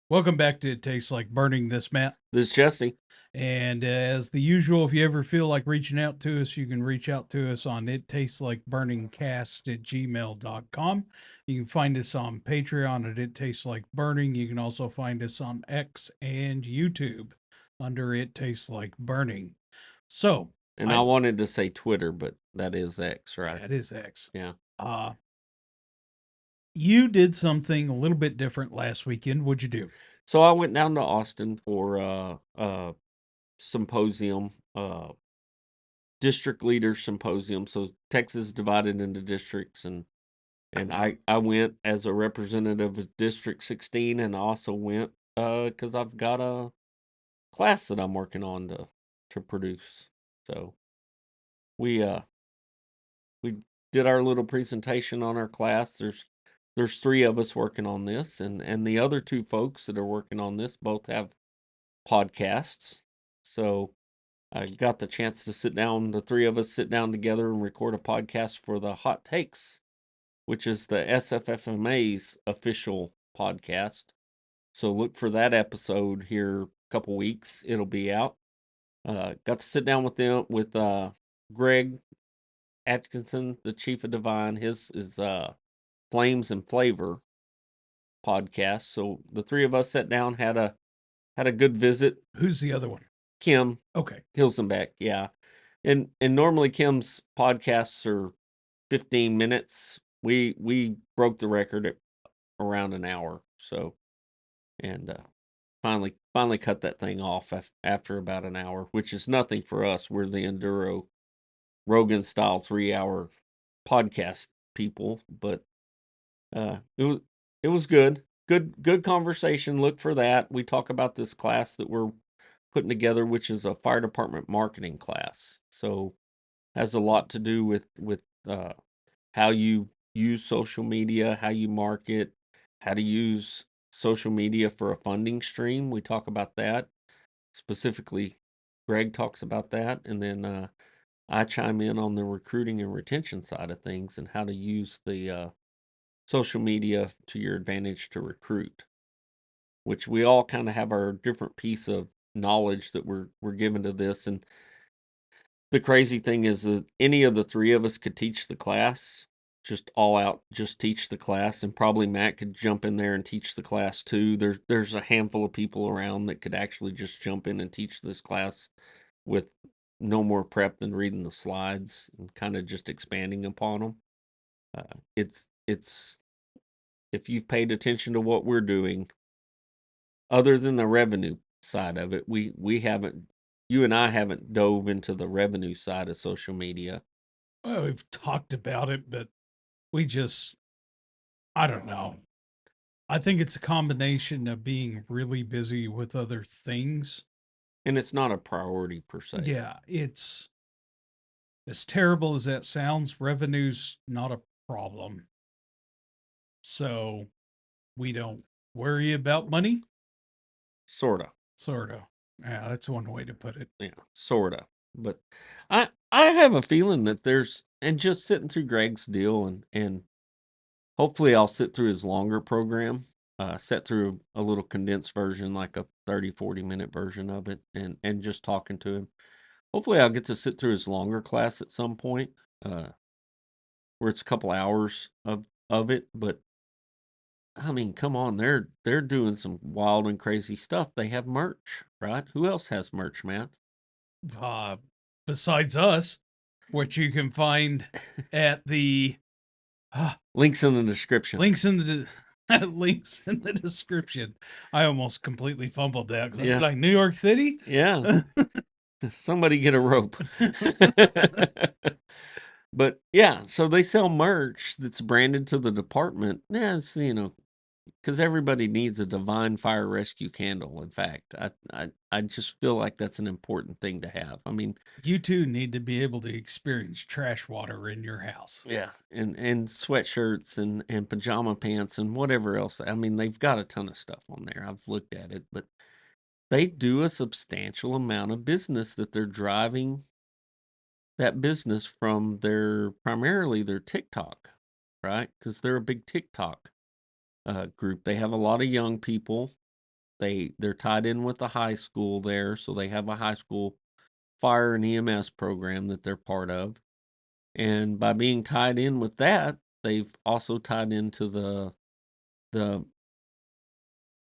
Welcome back to It Tastes Like Burning, this Matt. This is Jesse. And as the usual, if you ever feel like reaching out to us, you can reach out to us on ittasteslikeburningcast@gmail.com. You can find us on Patreon at It Tastes Like Burning. You can also find us on X and YouTube under It Tastes Like Burning. So, And I I wanted to say Twitter, but that is X, right? that is X. Yeah. Uh, you did something a little bit different last weekend. What'd you do? So I went down to Austin for a symposium, district leader symposium. So Texas is divided into districts, and I went as a representative of District 16, and I also went because I've got a class that I'm working on to produce. So we we did our little presentation on our class. There's three of us working on this, and the other two folks that are working on this both have podcasts. So I got the chance to sit down, the three of us sit down together and record a podcast for the Hot Takes, which is the SFFMA's official podcast. So look for that episode here a couple weeks. It'll be out. Got to sit down with them with Greg Atkinson, the chief of Divine. His is Flames and Flavor podcast. So the three of us sat down, had a good visit. Who's the other one? Kim Okay. Hilsenbeck, yeah. And normally Kim's podcasts are 15 minutes. We broke the record at around an hour. So and finally cut that thing off after about an hour, which is nothing for us. We're the enduro Rogan style 3 hour podcast people, but it was good. Good conversation. Look for that. We talk about this class that we're putting together, which is a fire department marketing class. So has a lot to do with how you use social media, how you market, how to use social media for a funding stream. We talk about that specifically. Greg talks about that, and then I chime in on the recruiting and retention side of things and how to use the social media to your advantage to recruit, which we all kind of have our different piece of knowledge that we're given to this. And the crazy thing is that any of the three of us could teach the class, just all out, just teach the class, and probably Matt could jump in there and teach the class too. There's a handful of people around that could actually just jump in and teach this class with no more prep than reading the slides and kind of just expanding upon them. It's if you've paid attention to what we're doing, other than the revenue side of it, we haven't, you and I haven't dove into the revenue side of social media. Well, we've talked about it, but we just, I don't know. I think it's a combination of being really busy with other things. And it's not a priority per se. Yeah, it's as terrible as that sounds, revenue's not a problem. So we don't worry about money, Sorta. sort of. Yeah, that's one way to put it. Yeah, sorta. But I have a feeling that there's, and just sitting through Greg's deal, and hopefully I'll sit through his longer program, sit through a little condensed version, like a 30-40 minute version of it, and just talking to him. Hopefully I'll get to sit through his longer class at some point, uh, where it's a couple hours of it. But I mean, come on, they're doing some wild and crazy stuff. They have merch, right? Who else has merch, Matt? Uh, Besides us, which you can find at the Links in the description. links in the links in the description. I almost completely fumbled that because I'm Yeah, like New York City. yeah. Somebody get a rope. But yeah, so they sell merch that's branded to the department. Yeah, it's, because everybody needs a Divine Fire Rescue candle. In fact, I just feel like that's an important thing to have. I mean, You too need to be able to experience trash water in your house. yeah, and sweatshirts and pajama pants and whatever else. I mean, they've got a ton of stuff on there. I've looked at it, but they do a substantial amount of business that they're driving that business from primarily their TikTok, right? Because they're a big TikTok group. They have a lot of young people They're tied in with the high school there, so they have a high school fire and EMS program that they're part of. And by being tied in with that, they've also tied into the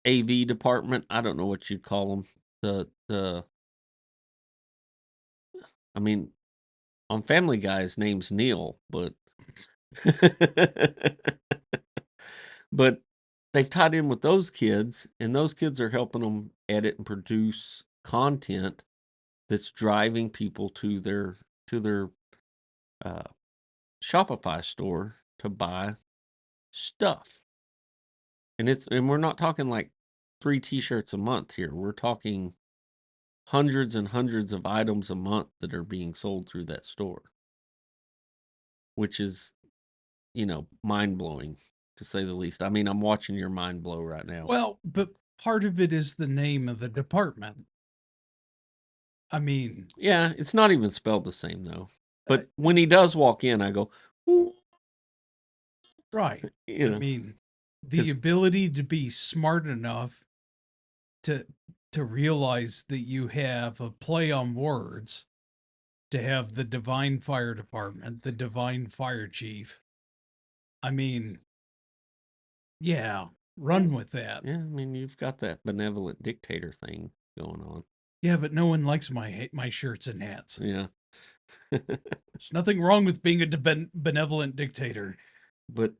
AV department. I don't know what you'd call them. The I mean, on Family Guy, his name's Neil, but but they've tied in with those kids, and those kids are helping them edit and produce content that's driving people to their uh, Shopify store to buy stuff. And we're not talking like 3 t-shirts a month here. We're talking hundreds and hundreds of items a month that are being sold through that store, which is, mind-blowing to say the least. I mean, I'm watching your mind blow right now. Well, but part of it is the name of the department. I mean, Yeah, it's not even spelled the same though. uh, But when he does walk in, I go, "Ooh," right. you I know, mean, the because ability to be smart enough to realize that you have a play on words, to have the divine fire department, the divine fire chief. I mean, yeah, run with that. yeah, I mean, you've got that benevolent dictator thing going on. Yeah, but no one likes my shirts and hats. Yeah. There's nothing wrong with being a benevolent dictator. But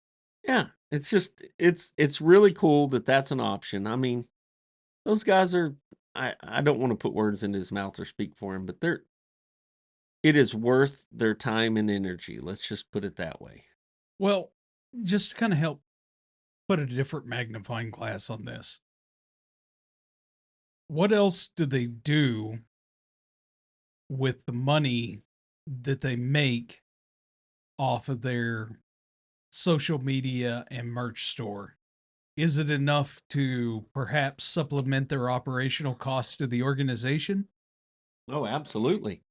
yeah, it's just it's really cool that that's an option. I mean, those guys are I don't want to put words in his mouth or speak for him, but it is worth their time and energy. Let's just put it that way. Well, just to kind of help put a different magnifying glass on this, what else do they do with the money that they make off of their social media and merch store? Is it enough to perhaps supplement their operational costs to the organization? Oh, absolutely.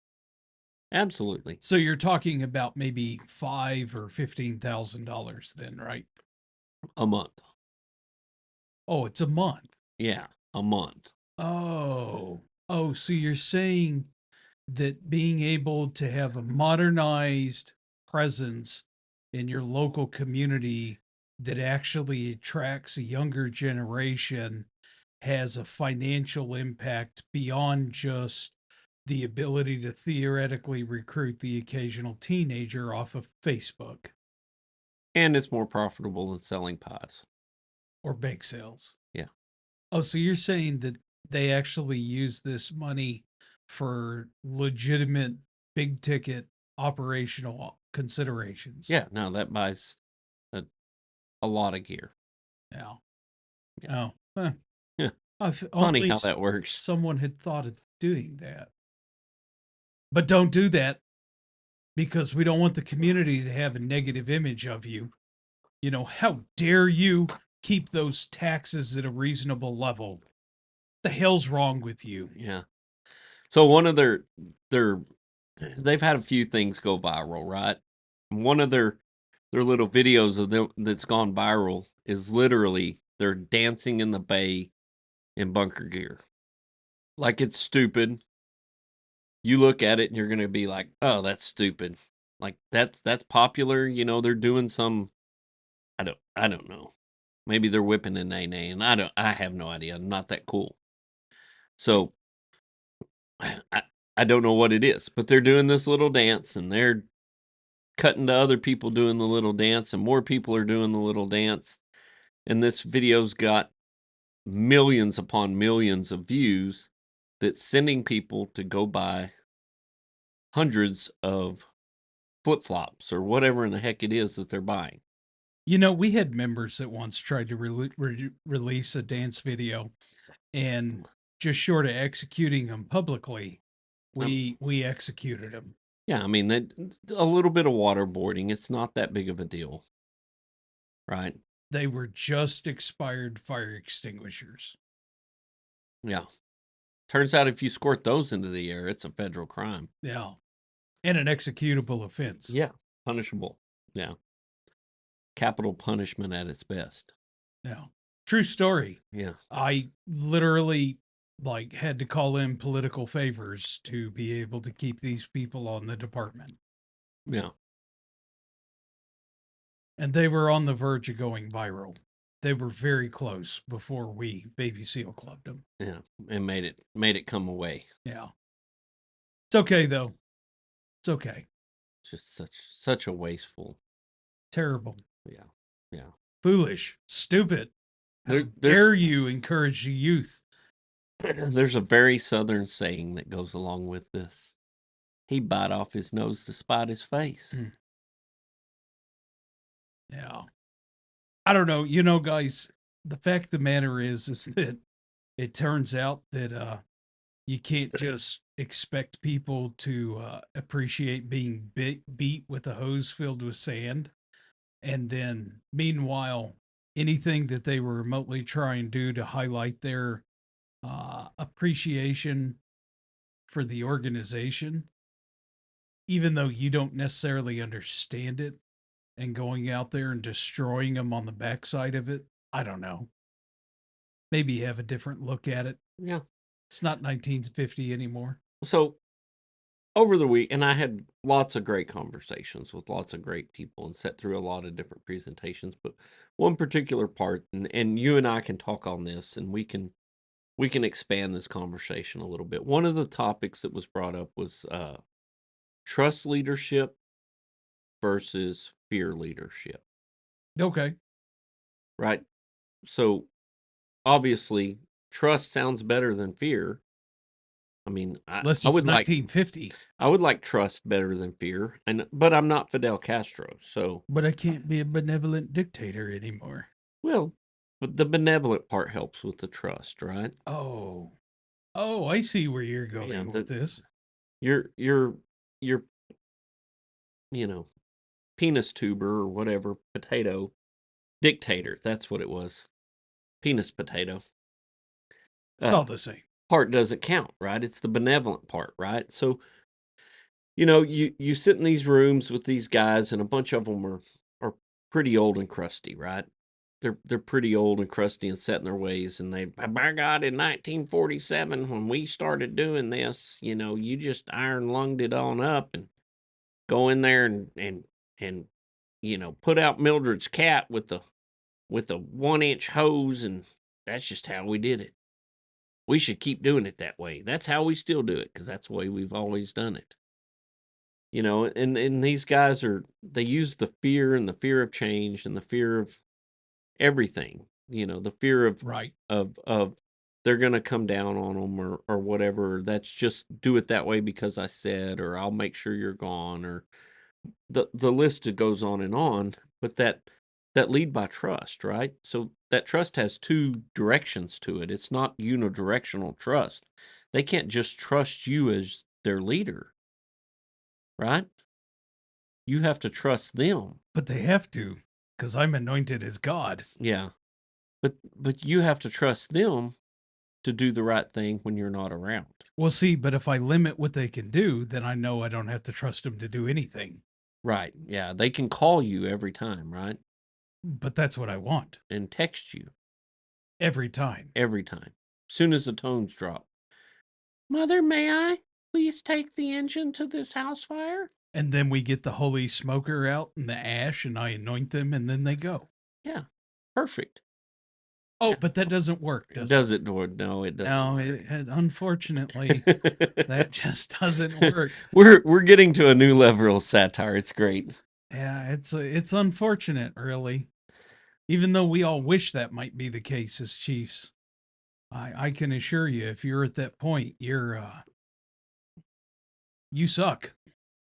Absolutely. So you're talking about maybe five or $15,000 then, right? A month. Oh, it's a month. Yeah, a month. Oh, so you're saying that being able to have a modernized presence in your local community that actually attracts a younger generation has a financial impact beyond just the ability to theoretically recruit the occasional teenager off of Facebook And it's more profitable than selling pies. or bake sales. Yeah. Oh, so you're saying that they actually use this money for legitimate big ticket operational considerations? Yeah, no, that buys a, a lot of gear. Yeah. Yeah. Oh, Yeah. if Funny only how that works. someone had thought of doing that. But don't do that because we don't want the community to have a negative image of you. You know, how dare you keep those taxes at a reasonable level? The hell's wrong with you? Yeah. So one of their they've had a few things go viral, right? One of their little videos of them that's gone viral is literally they're dancing in the bay in bunker gear. Like it's stupid. You look at it and you're gonna be like, oh, that's stupid. Like that's popular, they're doing some I don't know. Maybe they're whipping a nay nay, and I have no idea. I'm not that cool. So I I don't know what it is, but they're doing this little dance and they're cutting to other people doing the little dance, and more people are doing the little dance. And this video's got millions upon millions of views that's sending people to go buy hundreds of flip flops or whatever in the heck it is that they're buying. You know, we had members that once tried to release a dance video, and just short of executing them publicly, Um, we executed them. yeah, I mean, a little bit of waterboarding, it's not that big of a deal, right? They were just expired fire extinguishers. Yeah. Turns out if you squirt those into the air, it's a federal crime. Yeah, and an executable offense. Yeah, punishable. Yeah. Capital punishment at its best. Yeah. True story. Yeah. I literally like had to call in political favors to be able to keep these people on the department. Yeah. And they were on the verge of going viral. They were very close before we baby seal clubbed them. Yeah. And made it come away. Yeah. It's okay though. It's okay. It's just such a wasteful. Terrible. Yeah. Yeah. Foolish. Stupid. How There's dare you encourage the youth? there's a very southern saying that goes along with this. He bite off his nose to spite his face. Mm. Yeah. I don't know. You know, guys, the fact of the matter is that it turns out that you can't just expect people to appreciate being beat with a hose filled with sand. And then, meanwhile, anything that they were remotely trying to do to highlight their appreciation for the organization, even though you don't necessarily understand it, and going out there and destroying them on the backside of it, I don't know. Maybe have a different look at it. Yeah. It's not 1950 anymore. So over the week, and I had lots of great conversations with lots of great people and sat through a lot of different presentations, but one particular part, and you and I can talk on this, and we can expand this conversation a little bit. One of the topics that was brought up was trust leadership versus fear leadership, Okay. right? So obviously, trust sounds better than fear. I mean, Unless I it's would like 1950. I would like trust better than fear, but I'm not Fidel Castro, so But I can't be a benevolent dictator anymore. well, but the benevolent part helps with the trust, right? Oh. Oh, I see where you're Yeah, going with this. your you know penis tuber or whatever potato dictator. That's what it was. Penis potato. It's all the same. Part doesn't count, right? It's the benevolent part, right? So you sit in these rooms with these guys, and a bunch of them are pretty old and crusty, right? They're pretty old and crusty and set in their ways, and they, by God, in 1947 when we started doing this, you just iron lunged it on up and go in there and put out Mildred's cat with the 1-inch hose, and that's just how we did it. We should keep doing it that way. That's how we still do it because that's the way we've always done it. And these guys they use the fear and the fear of change and the fear of everything, the fear of Right. of they're going to come down on them or whatever. That's just do it that way because I said, or I'll make sure you're gone, or the list goes on. But that lead by trust, right? So that trust has two directions to it. It's not unidirectional trust. They can't just trust you as their leader, right? You have to trust them. But they have to, because I'm anointed as God. Yeah. But you have to trust them to do the right thing when you're not around. Well, see, but if I limit what they can do, then I know I don't have to trust them to do anything. Right. Yeah. They can call you every time, right? But that's what I want. And text you Every time. every time. Soon as the tones drop. Mother, may I please take the engine to this house fire? And then we get the holy smoker out and the ash, and I anoint them, and then they go. Yeah. Perfect. Oh, but that doesn't work, does it? Does it, Lord? No, it doesn't. No, unfortunately, that just doesn't work. We're getting to a new level of satire. It's great. Yeah, it's unfortunate, really. Even though we all wish that might be the case as chiefs, I can assure you, if you're at that point, you suck.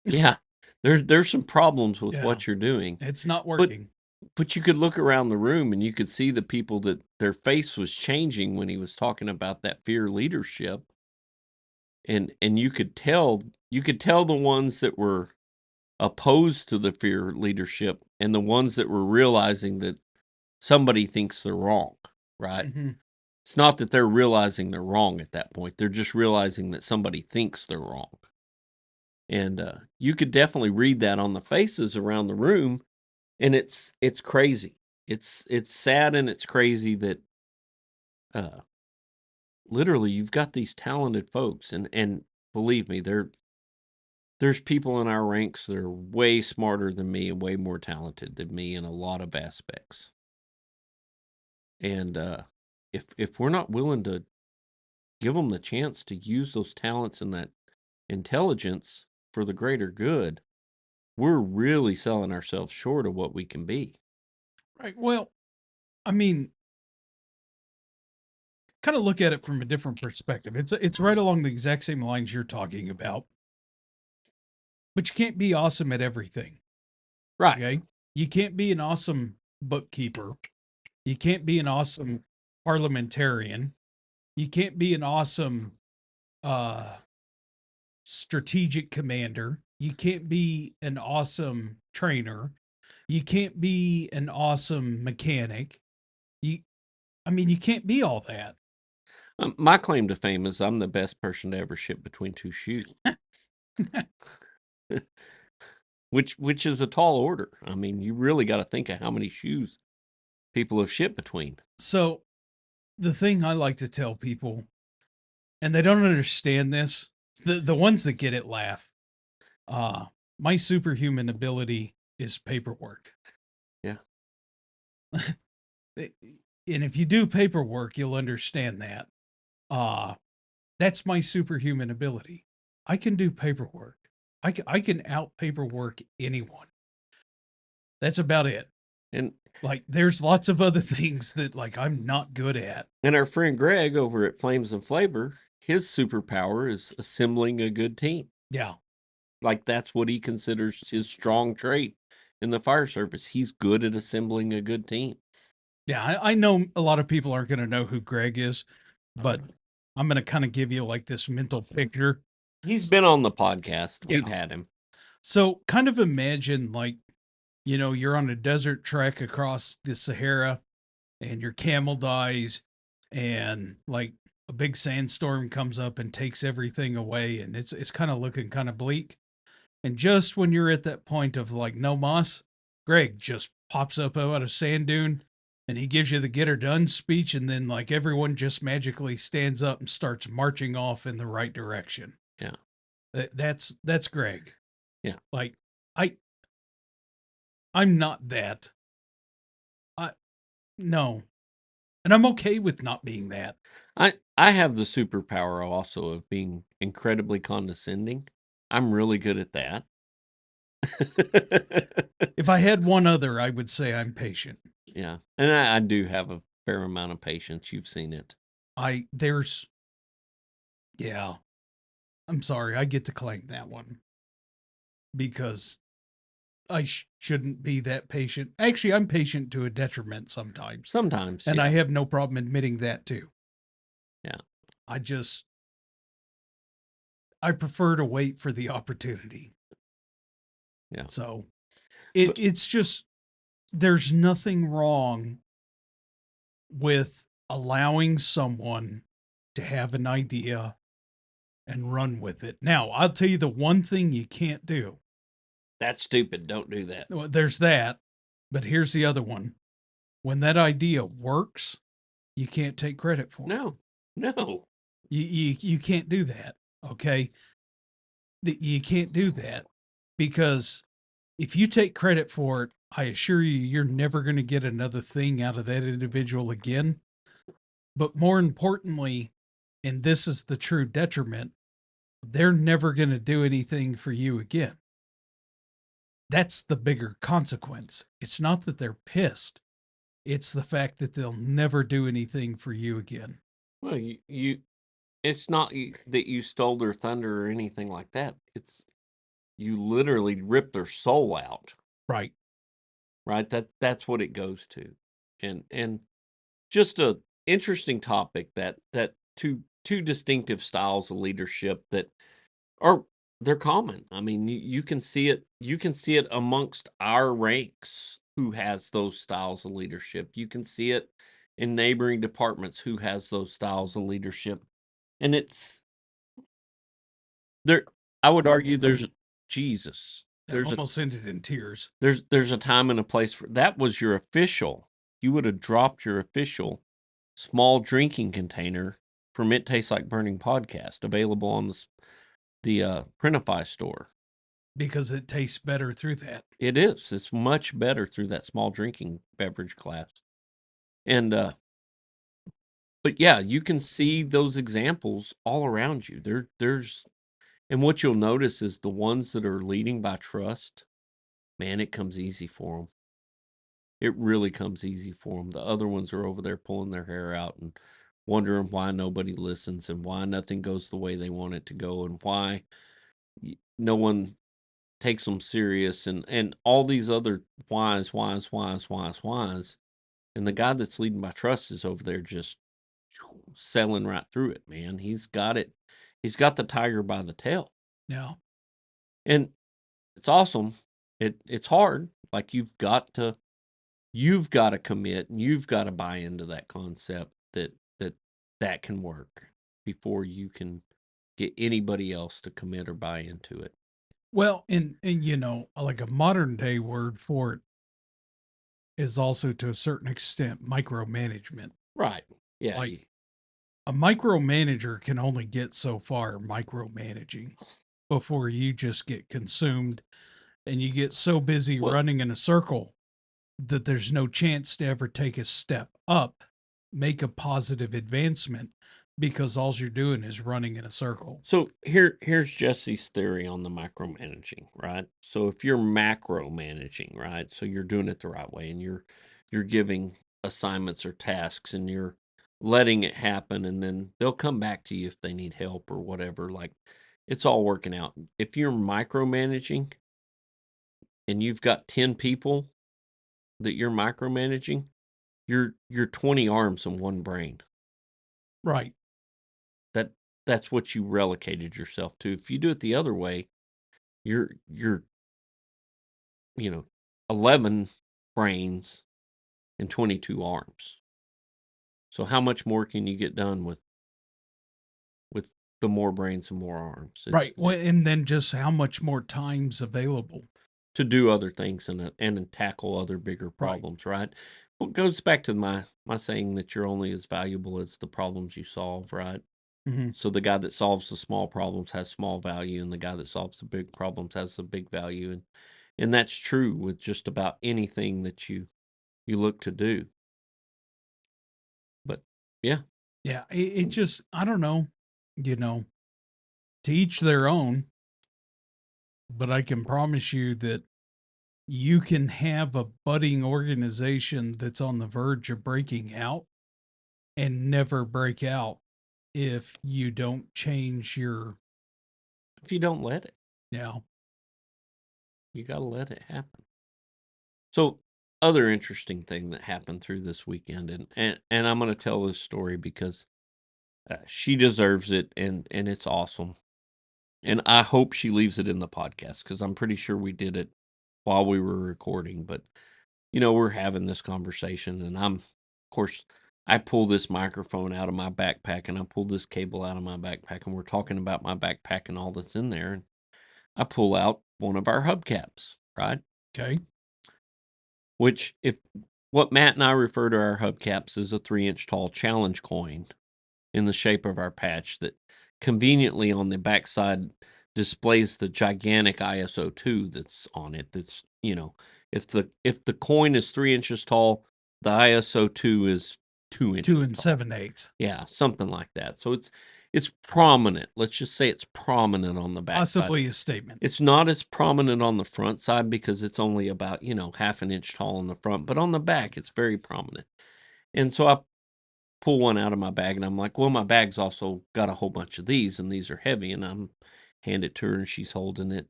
Yeah. There's some problems with Yeah. what you're doing. It's not working. But you could look around the room and you could see the people that their face was changing when he was talking about that fear leadership. And you could tell the ones that were opposed to the fear leadership and the ones that were realizing that somebody thinks they're wrong, right? Mm-hmm. It's not that they're realizing they're wrong at that point. They're just realizing that somebody thinks they're wrong. And you could definitely read that on the faces around the room. And it's crazy. It's sad and it's crazy that literally, you've got these talented folks, and believe me, there's people in our ranks that are way smarter than me and way more talented than me in a lot of aspects. And if we're not willing to give them the chance to use those talents and that intelligence for the greater good, we're really selling ourselves short of what we can be. Right. Well, I mean, kind of look at it from a different perspective. It's right along the exact same lines you're talking about, but you can't be awesome at everything. Right. Okay. You can't be an awesome bookkeeper. You can't be an awesome parliamentarian. You can't be an awesome uh strategic commander. You can't be an awesome trainer. You can't be an awesome mechanic. You I mean, you can't be all that. My claim to fame is I'm the best person to ever ship between two shoes, which is a tall order. I mean, you really got to think of how many shoes people have shipped between. So, the thing I like to tell people, and they don't understand this, the ones that get it laugh. Uh my superhuman ability is paperwork. Yeah. And if you do paperwork, you'll understand that. Uh that's my superhuman ability. I can do paperwork. I can out paperwork anyone. That's about it. And Like there's lots of other things that like I'm not good at. and our friend Greg over at Flames and Flavor, his superpower is assembling a good team. Yeah. Like that's what he considers his strong trait in the fire service. He's good at assembling a good team. Yeah, I know a lot of people aren't going to know who Greg is, but I'm going to kind of give you like this mental picture. He's been on the podcast. Yeah. We've had him. So kind of imagine like, you know, you're on a desert trek across the Sahara and your camel dies and like a big sandstorm comes up and takes everything away and it's kind of looking kind of bleak. And just when you're at that point of like no moss, Greg just pops up out of sand dune and he gives you the get her done speech. And then like everyone just magically stands up and starts marching off in the right direction. Yeah. That's Greg. Yeah. Like I, I'm not that. I, no. And I'm okay with not being that. I have the superpower also of being incredibly condescending. I'm really good at that. If I had one other, I would say I'm patient. Yeah. And I do have a fair amount of patience. You've seen it. Yeah. I'm sorry, I get to claim that one because I shouldn't be that patient. Actually, I'm patient to a detriment sometimes. Sometimes. And yeah. I have no problem admitting that too. Yeah. I prefer to wait for the opportunity. Yeah. So it's just, there's nothing wrong with allowing someone to have an idea and run with it. Now, I'll tell you the one thing you can't do. That's stupid. Don't do that. Well, there's that, but here's the other one. When that idea works, you can't take credit for it. No. You can't do that. Okay. You can't do that because if you take credit for it, I assure you, you're never going to get another thing out of that individual again. But more importantly, and this is the true detriment, they're never going to do anything for you again. That's the bigger consequence. It's not that they're pissed. It's the fact that they'll never do anything for you again. Well, it's not that you stole their thunder or anything like that. It's you literally ripped their soul out. Right. Right? That's what it goes to. And just a interesting topic that two distinctive styles of leadership that are they're common. I mean, you can see it amongst our ranks who has those styles of leadership. You can see it in neighboring departments who has those styles of leadership. And it's there I would argue there's Jesus. I almost ended in tears. There's a time and a place for that was your official. You would have dropped your official small drinking container from It Tastes Like Burning podcast, available on the Printify store. Because it tastes better through that. It is. It's much better through that small drinking beverage glass. And but yeah, you can see those examples all around you. There's and what you'll notice is the ones that are leading by trust, man, it comes easy for them. It really comes easy for them. The other ones are over there pulling their hair out and wondering why nobody listens and why nothing goes the way they want it to go and why no one takes them serious and all these other whys. And the guy that's leading by trust is over there just selling right through it, man. He's got it. He's got the tiger by the tail. Yeah. And it's awesome. It's hard. Like you've got to commit and you've got to buy into that concept that can work before you can get anybody else to commit or buy into it. Well, and like a modern day word for it is also to a certain extent micromanagement. Right. Yeah. Like a micromanager can only get so far micromanaging before you just get consumed and you get so busy Well, running in a circle that there's no chance to ever take a step up, make a positive advancement because all you're doing is running in a circle. so here's Jesse's theory on the micromanaging, right? So if you're macro managing, right? So you're doing it the right way and you're giving assignments or tasks and you're letting it happen and then they'll come back to you if they need help or whatever. Like it's all working out. If you're micromanaging and you've got 10 people that you're micromanaging, you're 20 arms and one brain. Right. That that's what you relocated yourself to. If you do it the other way, you're 11 brains and 22 arms. So how much more can you get done with the more brains and more arms? Right. Well, and then just how much more time's available. To do other things and tackle other bigger Right. problems, right? Well, it goes back to my saying that you're only as valuable as the problems you solve, right? hmm So the guy that solves the small problems has small value, and the guy that solves the big problems has the big value, and that's true with just about anything that you look to do. But yeah, Yeah. It just, I don't know, you know, to each their own, but I can promise you that you can have a budding organization that's on the verge of breaking out and never break out if you don't change your, if you don't let it, yeah. you got to let it happen. So other interesting thing that happened through this weekend, and I'm going to tell this story because she deserves it, and it's awesome. And I hope she leaves it in the podcast because I'm pretty sure we did it while we were recording. But we're having this conversation, and of course, I pull this microphone out of my backpack, and I pull this cable out of my backpack, and we're talking about my backpack and all that's in there. And I pull out one of our hubcaps, right? Okay. Which, if what Matt and I refer to our hubcaps as a 3-inch tall challenge coin in the shape of our patch that conveniently on the backside displays the gigantic ISO 2 that's on it. That's, if the coin is 3 inches tall, the ISO 2 is 2 inches 2 7/8. Yeah, something like that. So it's prominent. Let's just say it's prominent on the backside. Possibly a statement. It's not as prominent on the front side because it's only about, half an inch tall on the front, but on the back, it's very prominent. And so I pull one out of my bag and I'm like, well, my bag's also got a whole bunch of these and these are heavy. And I'm hand it to her and she's holding it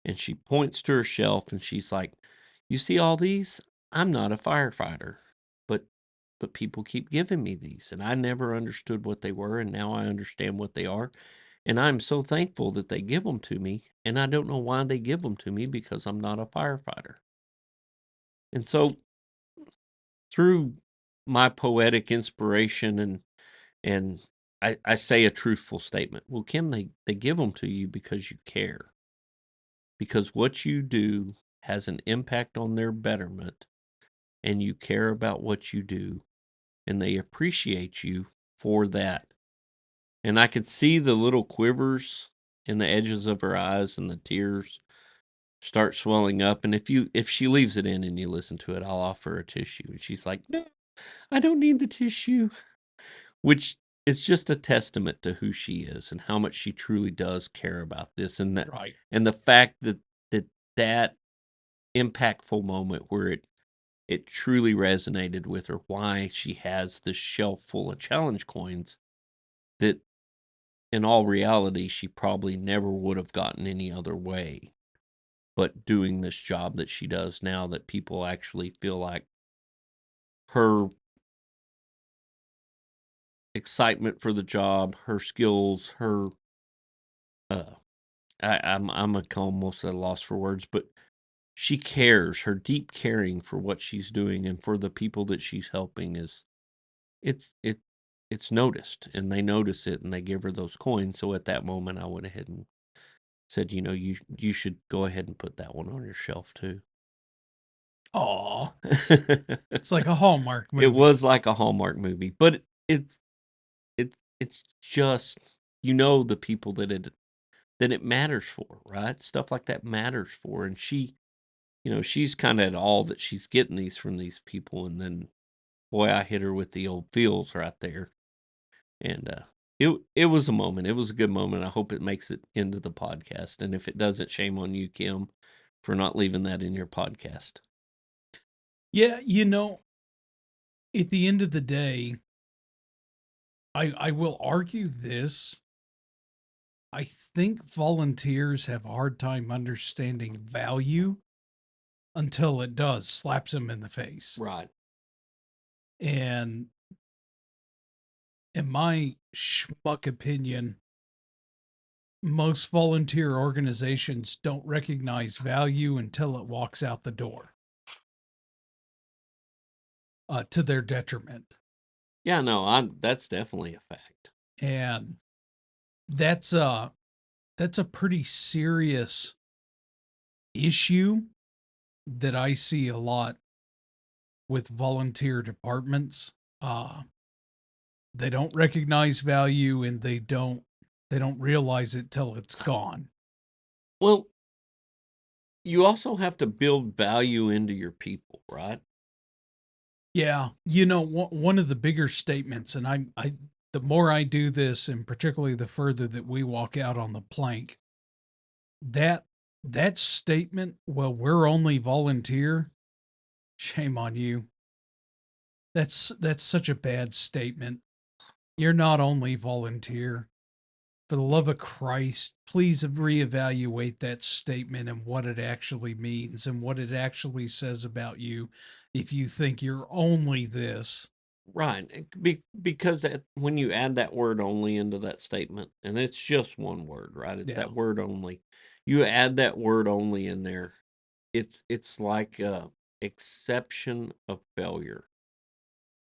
and she points to her shelf and she's like, you see all these? I'm not a firefighter, but people keep giving me these and I never understood what they were. And now I understand what they are. And I'm so thankful that they give them to me. And I don't know why they give them to me because I'm not a firefighter. And so through my poetic inspiration and I say a truthful statement. Well, Kim, they give them to you because you care. Because what you do has an impact on their betterment and you care about what you do and they appreciate you for that. And I could see the little quivers in the edges of her eyes and the tears start swelling up. And if she leaves it in and you listen to it, I'll offer a tissue. And she's like, "No, I don't need the tissue." Which is just a testament to who she is and how much she truly does care about this, Right. and the fact that impactful moment where it truly resonated with her, why she has this shelf full of challenge coins that in all reality she probably never would have gotten any other way, but doing this job that she does now, that people actually feel like her excitement for the job, her skills, her uh I'm almost at a loss for words, but she cares. Her deep caring for what she's doing and for the people that she's helping is it's it it's noticed, and they notice it, and they give her those coins. So at that moment, I went ahead and said, you should go ahead and put that one on your shelf too. Aw, it's like a Hallmark It movie. was like a Hallmark movie, but it's just the people that it matters for, right? Stuff like that matters for, and she's kinda at all that she's getting these from these people, and then, boy, I hit her with the old feels right there, and, it was a moment, it was a good moment, I hope it makes it into the podcast, and if it doesn't, shame on you, Kim, for not leaving that in your podcast. Yeah, at the end of the day, I will argue this. I think volunteers have a hard time understanding value until it does slaps them in the face. Right. And in my schmuck opinion, most volunteer organizations don't recognize value until it walks out the door, to their detriment. Yeah, no, that's definitely a fact. And that's a that's a pretty serious issue that I see a lot with volunteer departments. They don't recognize value, and they don't realize it till it's gone. Well, you also have to build value into your people, right? Yeah, one of the bigger statements, and the more I do this, and particularly the further that we walk out on the plank, that that statement, well, we're only volunteer. Shame on you. That's such a bad statement. You're not only volunteer. For the love of Christ, please reevaluate that statement and what it actually means and what it actually says about you if you think you're only this. Right. Because when you add that word only into that statement, and it's just one word, right? It's Yeah. that word only. You add that word only in there, it's like a exception of failure.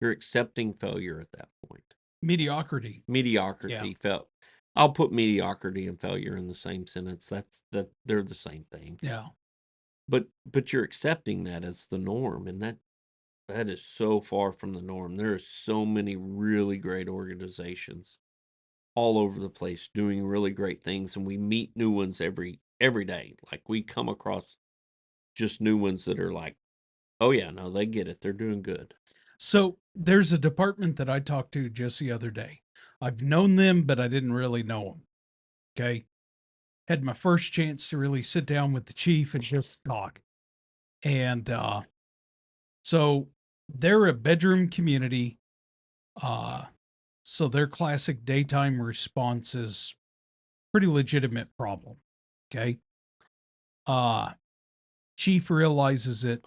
You're accepting failure at that point. Mediocrity. Yeah. Mediocrity felt I'll put mediocrity and failure in the same sentence. That they're the same thing. Yeah. But you're accepting that as the norm, and that is so far from the norm. There are so many really great organizations all over the place doing really great things, and we meet new ones every day. Like, we come across just new ones that are like, "Oh yeah, no, they get it. They're doing good." So there's a department that I talked to just the other day. I've known them, but I didn't really know them. Okay. Had my first chance to really sit down with the chief and just talk. And so they're a bedroom community. Uh, so their classic daytime response is pretty legitimate problem. Okay. Uh, Chief realizes it,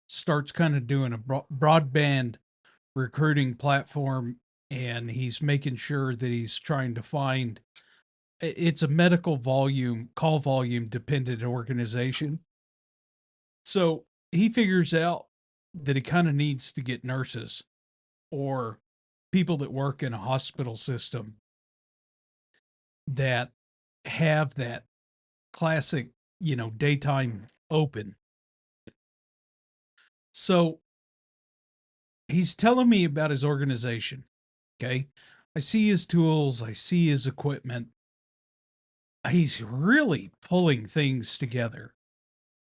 starts kind of doing a broadband recruiting platform, and he's making sure that he's trying to find it's a medical volume, call volume dependent organization. So he figures out that he kind of needs to get nurses or people that work in a hospital system that have that classic, daytime open. So he's telling me about his organization. Okay. I see his tools, I see his equipment. He's really pulling things together.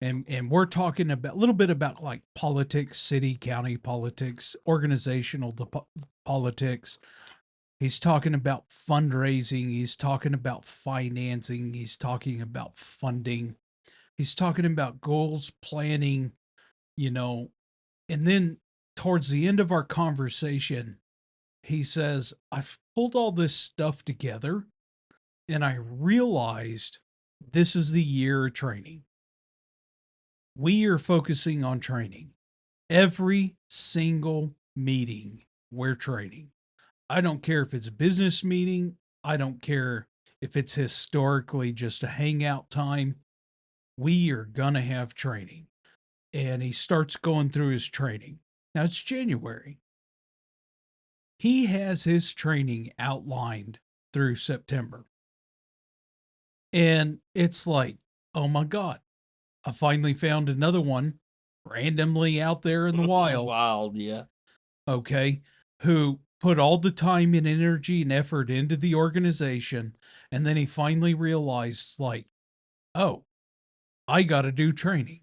And we're talking about a little bit about like politics, city, county politics, organizational politics. He's talking about fundraising, he's talking about financing, he's talking about funding, he's talking about goals, planning, you know. And then towards the end of our conversation, he says, I've pulled all this stuff together and I realized this is the year of training. We are focusing on training. Every single meeting, we're training. I don't care if it's a business meeting. I don't care if it's historically just a hangout time. We are going to have training. And he starts going through his training. Now it's January. He has his training outlined through September. And it's like, oh my God, I finally found another one randomly out there in the wild. Wild, yeah. Okay, who put all the time and energy and effort into the organization. And then he finally realized, like, oh, I got to do training.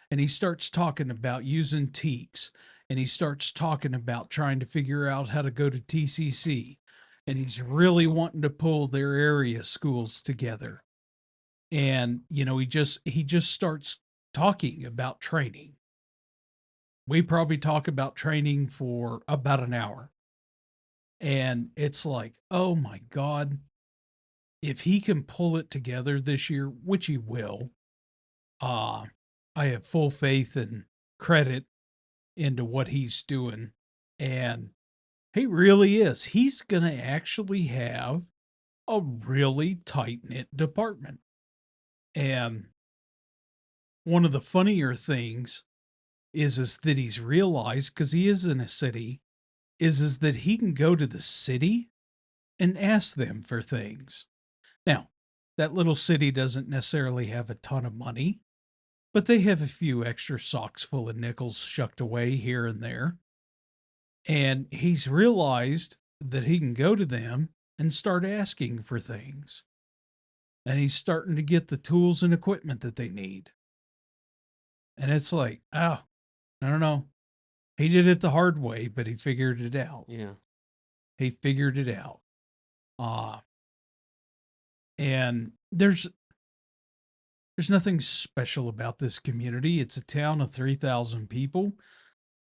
And he starts talking about using TEACs, and he starts talking about trying to figure out how to go to TCC. And he's really wanting to pull their area schools together. And, he just starts talking about training. We probably talk about training for about an hour. And it's like, oh my God, if he can pull it together this year, which he will, uh, I have full faith and credit into what he's doing. And he really is. He's going to actually have a really tight knit department. And one of the funnier things is that he's realized, because he is in a city, is that he can go to the city and ask them for things. Now, that little city doesn't necessarily have a ton of money, but they have a few extra socks full of nickels shucked away here and there. And he's realized that he can go to them and start asking for things. And he's starting to get the tools and equipment that they need. And it's like, oh, I don't know. He did it the hard way, but he figured it out. Yeah. He figured it out. Uh, and there's nothing special about this community. It's a town of 3,000 people.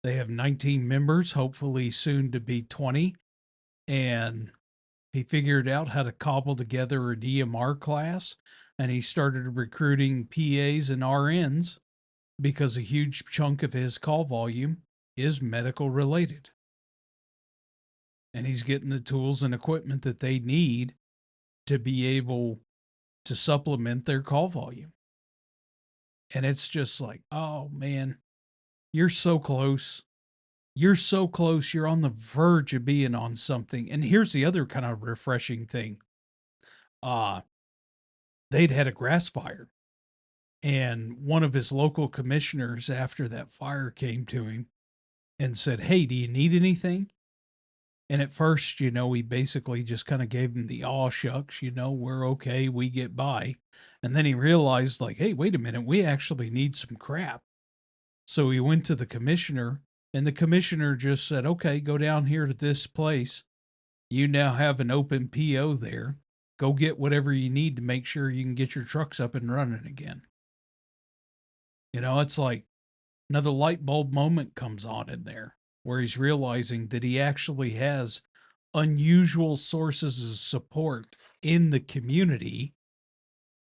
They have 19 members, hopefully soon to be 20. And he figured out how to cobble together an EMR class, and he started recruiting PAs and RNs because a huge chunk of his call volume is medical related. And he's getting the tools and equipment that they need to be able to supplement their call volume. And it's just like, oh man, you're so close. You're so close. You're on the verge of being on something. And here's the other kind of refreshing thing. Uh, they'd had a grass fire. And one of his local commissioners, after that fire, came to him and said, hey, do you need anything? And at first, he basically just kind of gave him the aw shucks, we're okay, we get by. And then he realized, like, hey, wait a minute, we actually need some crap. So he went to the commissioner, and the commissioner just said, okay, go down here to this place. You now have an open PO there. Go get whatever you need to make sure you can get your trucks up and running again. It's like another light bulb moment comes on in there where he's realizing that he actually has unusual sources of support in the community,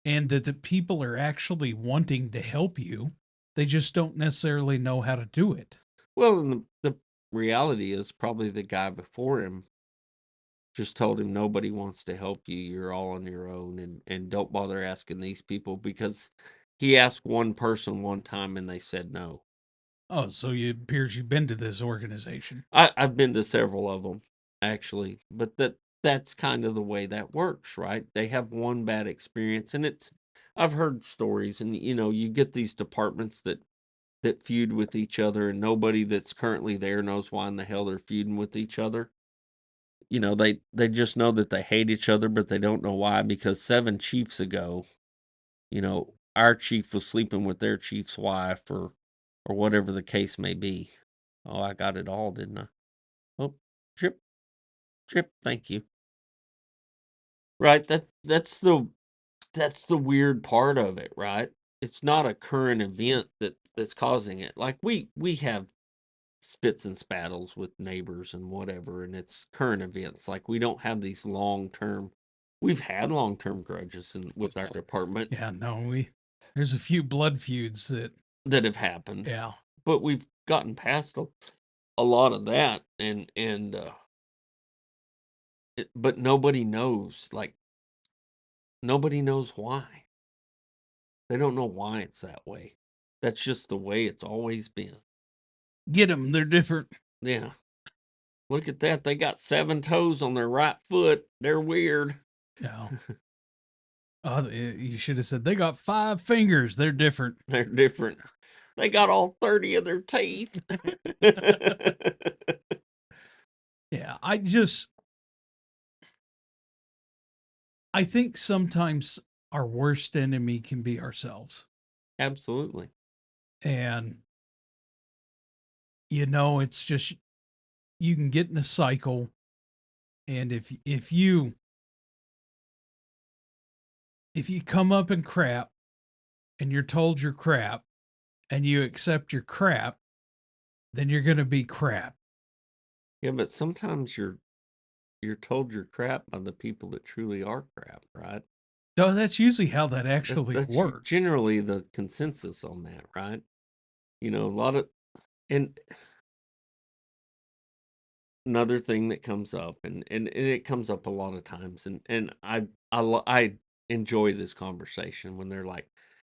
and that the people are actually wanting to help you. They just don't necessarily know how to do it. Well, and the reality is probably the guy before him just told him nobody wants to help you. You're all on your own, and don't bother asking these people, because he asked one person one time and they said no. Oh, so it appears you've been to this organization. I've been to several of them actually, but that's kind of the way that works, right? They have one bad experience, and I've heard stories, and you get these departments that that feud with each other, and nobody that's currently there knows why in the hell they're feuding with each other. You know, they just know that they hate each other, but they don't know why, because 7 chiefs ago, you know, our chief was sleeping with their chief's wife, or whatever the case may be. Oh, I got it all, didn't I? Oh, chip, chip, thank you. Right, that's the weird part of it, right? It's not a current event that's causing it. Like we have spits and spattles with neighbors and whatever, and it's current events. Like, we don't have these long term. We've had long term grudges with our department Yeah, no, there's a few blood feuds that, that have happened, yeah, but we've gotten past a lot of that, and but nobody knows. Like, nobody knows why. They don't know why it's that way. That's just the way it's always been. get them. They're different. Yeah. Look at that. They got 7 toes on their right foot. They're weird. Yeah. You should have said they got 5 fingers. They're different. They're different. They got all 30 of their teeth. Yeah, I think sometimes our worst enemy can be ourselves. Absolutely. And it's just you can get in a cycle, and if you come up in crap and you're told you're crap and you accept your crap, then you're going to be crap. Yeah, but sometimes you're told you're crap by the people that truly are crap, right? So that's usually how that That's actually that's works. generally the consensus on that, right? You know, a lot of, and another thing that comes up, and it comes up a lot of times, and I enjoy this conversation when they're like,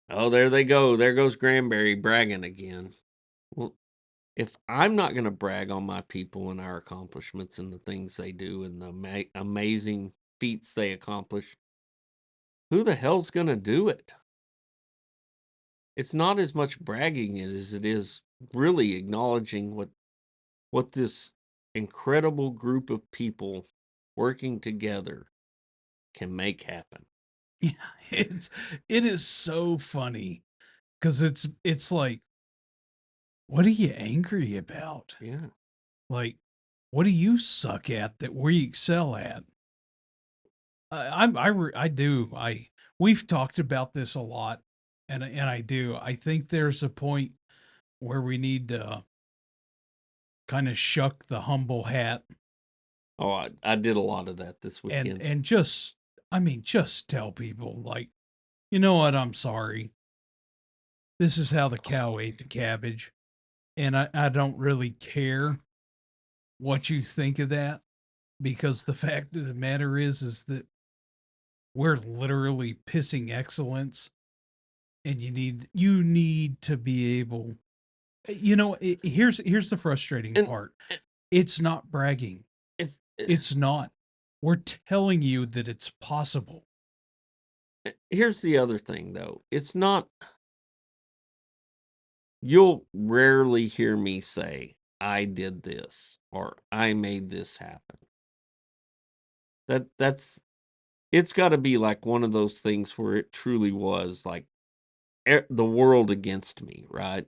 "Oh, there they go. There goes Granberry bragging again." Well, if I'm not going to brag on my people and our accomplishments and the things they do and the amazing feats they accomplish, who the hell's going to do it? It's not as much bragging as it is really acknowledging what this incredible group of people working together can make happen. Yeah, it is so funny because it's like, what are you angry about? Yeah. Like, what do you suck at that we excel at? I do. We've talked about this a lot, and I do. I think there's a point where we need to kind of shuck the humble hat Oh, I did a lot of that this and weekend. just, I mean, just tell people, like, you know what? I'm sorry. This is how the cow ate the cabbage, and I don't really care what you think of that, because the fact of the matter is that we're literally pissing excellence, and you need to be able, here's the frustrating And part. It's not bragging. it's It's not. We're telling you that it's possible. here's the other thing, though. It's not. You'll rarely hear me say, "I did this," or "I made this happen." That's it's got to be like one of those things where it truly was like the world against me, right?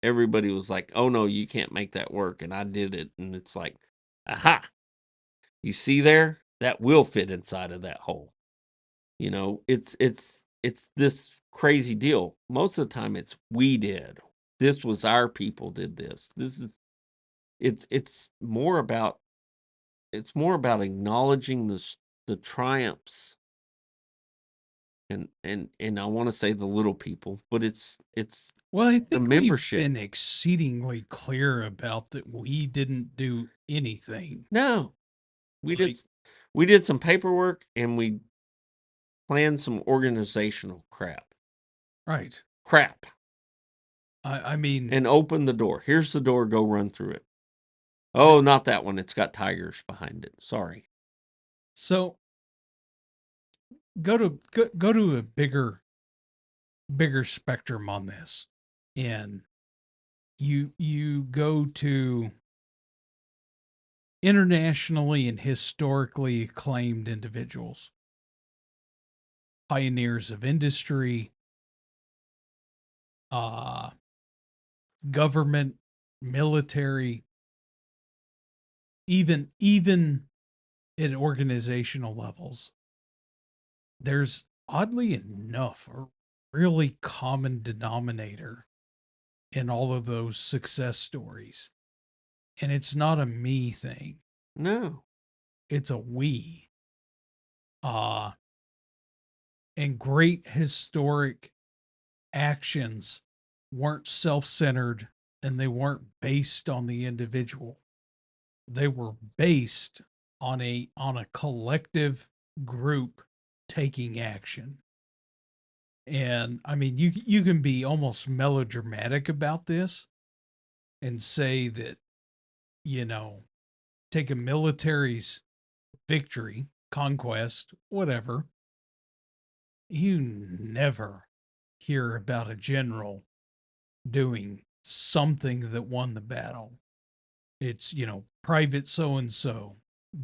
Everybody was like, "Oh no, you can't make that work," and I did it, and it's like, "Aha! You see there? That will fit inside of that hole." You know, it's this crazy deal. Most of the time, it's we did. This was our people did this. This is it's more about acknowledging the triumphs, and I want to say the little people, but it's Well, I the think we've membership. been exceedingly clear about that we didn't do anything. No, we did Like, we did some paperwork, and we planned some organizational crap. right. Crap. I mean, And open the door. Here's the door, go run through it. Oh, not that one. It's got tigers behind it. Sorry. so go to a bigger spectrum on this. And You go to internationally and historically acclaimed individuals, pioneers of industry, uh, government, military, even at organizational levels. There's oddly enough a really common denominator in all of those success stories. And it's not a me thing. No. It's a we. Uh and great historic actions weren't self-centered and they weren't based on the individual. They were based on a collective group taking action. And I mean, you can be almost melodramatic about this and say that, you know, take a military's victory, conquest, whatever. You never hear about a general doing something that won the battle. It's, Private so and so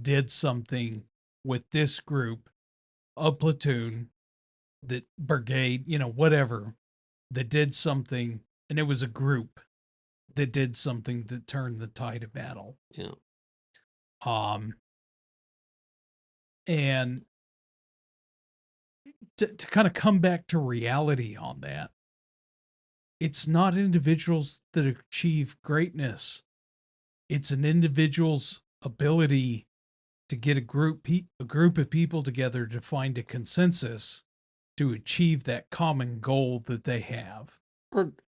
did something with this group, a platoon, that brigade, whatever, that did something, and it was a group that did something that turned the tide of battle. Yeah. Um, and to kind of come back to reality on that, it's not individuals that achieve greatness. It's an individual's ability to get a group of people together to find a consensus to achieve that common goal that they have.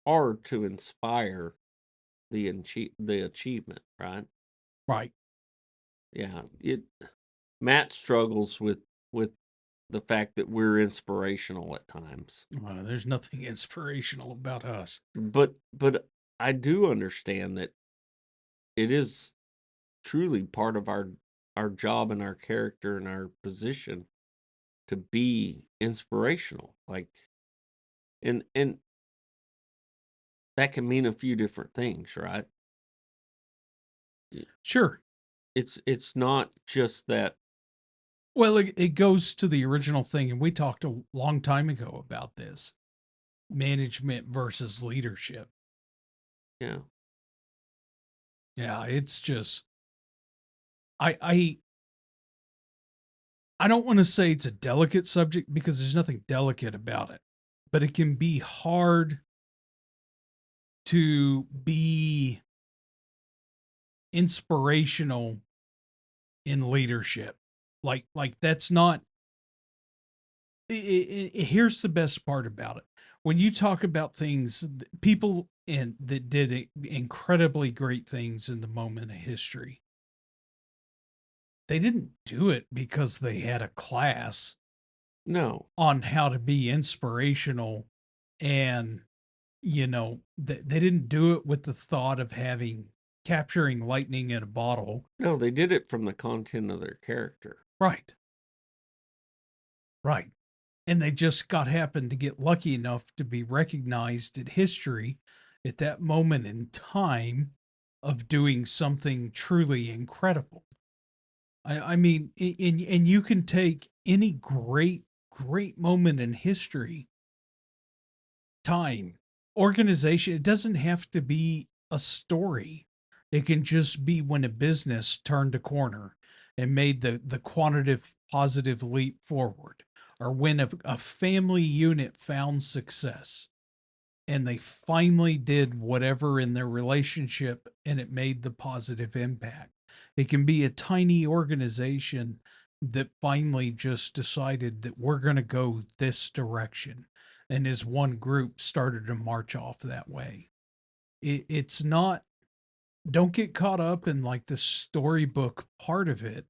Or to inspire the achievement, right? Right. Yeah. Matt struggles with the fact that we're inspirational at times. There's nothing inspirational about us. But I do understand that it is truly part of our job and our character and our position to be inspirational. Like, and that can mean a few different things, right? Sure. It's not just that. Well, it goes to the original thing, and we talked a long time ago about this management versus leadership. Yeah. Yeah, it's just I I I don't want to say it's a delicate subject because there's nothing delicate about it, but it can be hard to be inspirational in leadership. Like that's not here's the best part about it. When you talk about things, people and that did incredibly great things in the moment of history, they didn't do it because they had a class No. on how to be inspirational, and they didn't do it with the thought of having capturing lightning in a bottle. No, they did it from the content of their character. Right. Right. And they just happened to get lucky enough to be recognized in history at that moment in time of doing something truly incredible. I mean, and you can take any great moment in history, time, organization. It doesn't have to be a story. It can just be when a business turned a corner and made the quantitative positive leap forward, or when a family unit found success and they finally did whatever in their relationship and it made the positive impact. It can be a tiny organization that finally just decided that we're going to go this direction. And as one group started to march off that way. It's not, don't get caught up in like the storybook part of it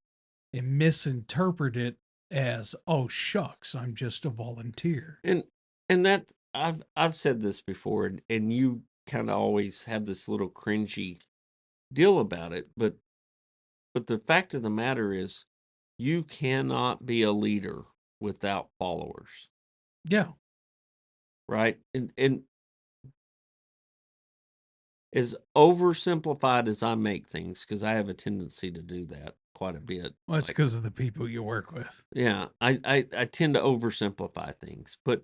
and misinterpret it as, oh, shucks, I'm just a volunteer. And that I've said this before, and you kind of always have this little cringy deal about it, but the fact of the matter is you cannot be a leader without followers, Yeah. right? And as oversimplified as I make things, because I have a tendency to do that quite a bit. Well, that's Like, because of the people you work with. yeah, I tend to oversimplify things, but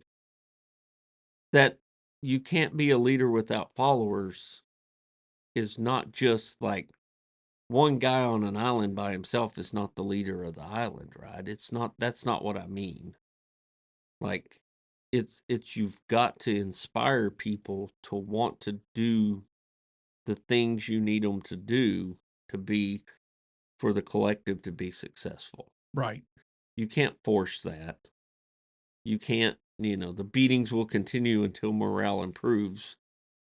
that you can't be a leader without followers is not just like one guy on an island by himself is not the leader of the island, right? It's not, that's not what I mean. Like, it's you've got to inspire people to want to do the things you need them to do to be, for the collective to be successful. Right. You can't force that. You can't, the beatings will continue until morale improves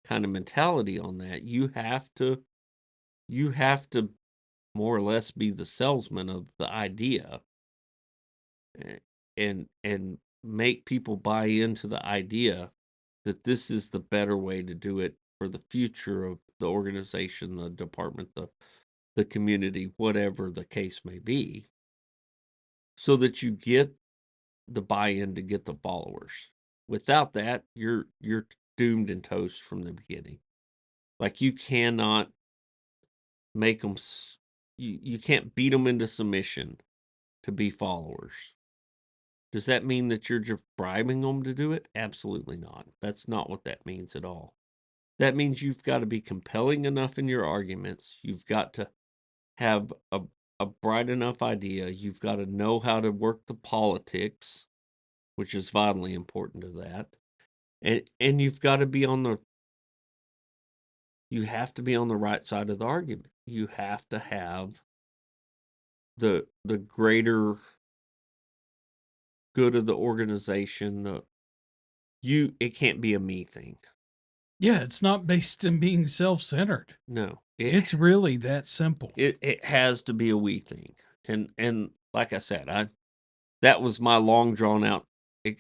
kind of mentality on that. You have to more or less be the salesman of the idea, eh, and make people buy into the idea that this is the better way to do it for the future of the organization, the department, the community, whatever the case may be, so that you get the buy-in to get the followers. Without that, you're doomed and toast from the beginning. Like, you cannot make them you can't beat them into submission to be followers. Does that mean that you're just bribing them to do it? Absolutely not. That's not what that means at all. That means you've got to be compelling enough in your arguments. You've got to have a bright enough idea. You've got to know how to work the politics, which is vitally important to that. And you've got to be you have to be on the right side of the argument. You have to have the greater good of the organization. It can't be a me thing. Yeah, it's not based in being self-centered. No. It's really that simple. It has to be a we thing. And like I said, that was my long drawn out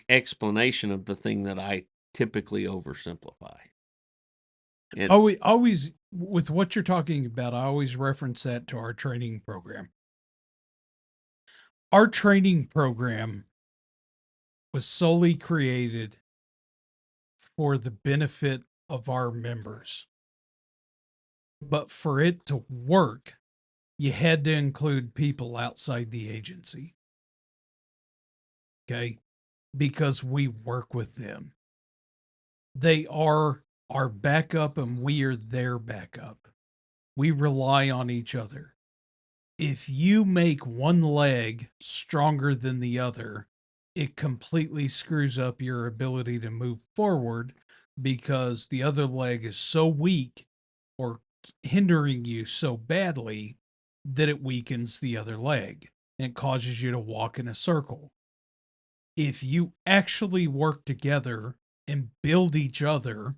explanation of the thing that I typically oversimplify. And Always with what you're talking about, I always reference that to our training program. Our training program was solely created for the benefit of our members. But for it to work, you had to include people outside the agency. Okay. Because we work with them. They are our backup and we are their backup. We rely on each other. If you make one leg stronger than the other, it completely screws up your ability to move forward because the other leg is so weak or hindering you so badly that it weakens the other leg and causes you to walk in a circle. If you actually work together and build each other,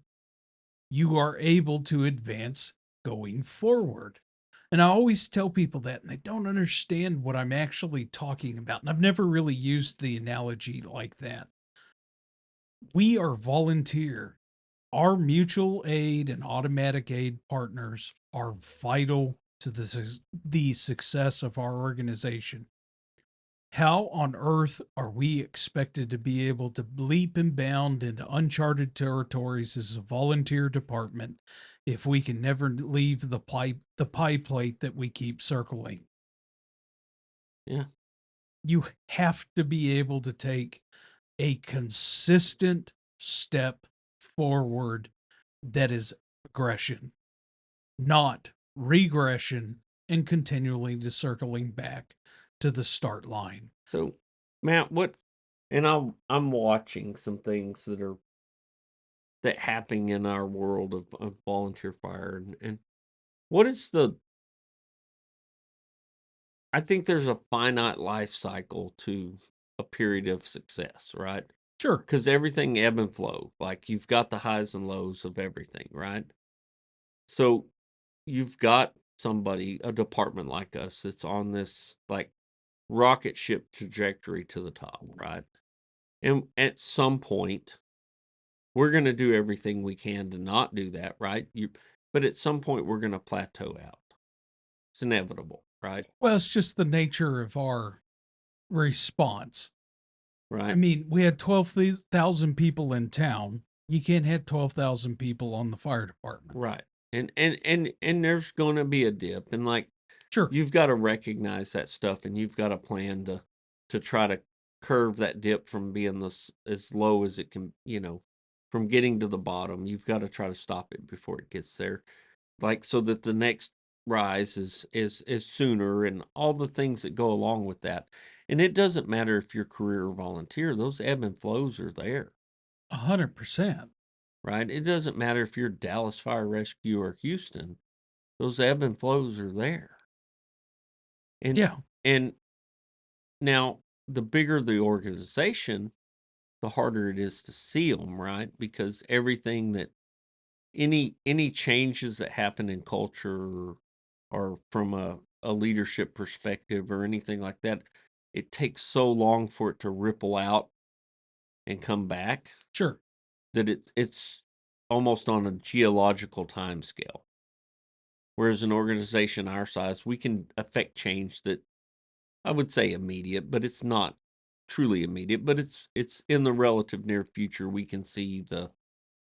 you are able to advance going forward. And I always tell people that, and they don't understand what I'm actually talking about. And I've never really used the analogy like that. We are volunteer. Our mutual aid and automatic aid partners are vital to the success of our organization. How on earth are we expected to be able to leap and bound into uncharted territories as a volunteer department if we can never leave the pie plate that we keep circling? yeah. You have to be able to take a consistent step forward that is progression, not regression and continually just circling back to the start line. So, Matt, and I'm watching some things that happening in our world of volunteer fire, and what is I think there's a finite life cycle to a period of success, right? Sure. Because everything ebb and flow. Like, you've got the highs and lows of everything, right? So you've got somebody, a department like us, that's on this like rocket ship trajectory to the top, right? And at some point, we're going to do everything we can to not do that, right? But at some point, we're going to plateau out. It's inevitable, right? Well, it's just the nature of our response. I Right. mean, we had 12,000 people in town. You can't have 12,000 people on the fire department. Right. And there's going to be a dip, and like Sure. you've got to recognize that stuff, and you've got a plan to try to curve that dip from being this as low as it can, from getting to the bottom. You've got to try to stop it before it gets there, like so that the next rise is sooner, and all the things that go along with that. And it doesn't matter if you're career or volunteer; those ebb and flows are there, 100%. right? It doesn't matter if you're Dallas Fire Rescue or Houston; those ebb and flows are there. And Yeah. and now the bigger the organization, the harder it is to see them, right? Because everything that any changes that happen in culture or from a leadership perspective or anything like that, it takes so long for it to ripple out and come back Sure. that it's almost on a geological time scale. Whereas an organization our size, we can affect change that I would say immediate, but it's not truly immediate, but it's in the relative near future we can see the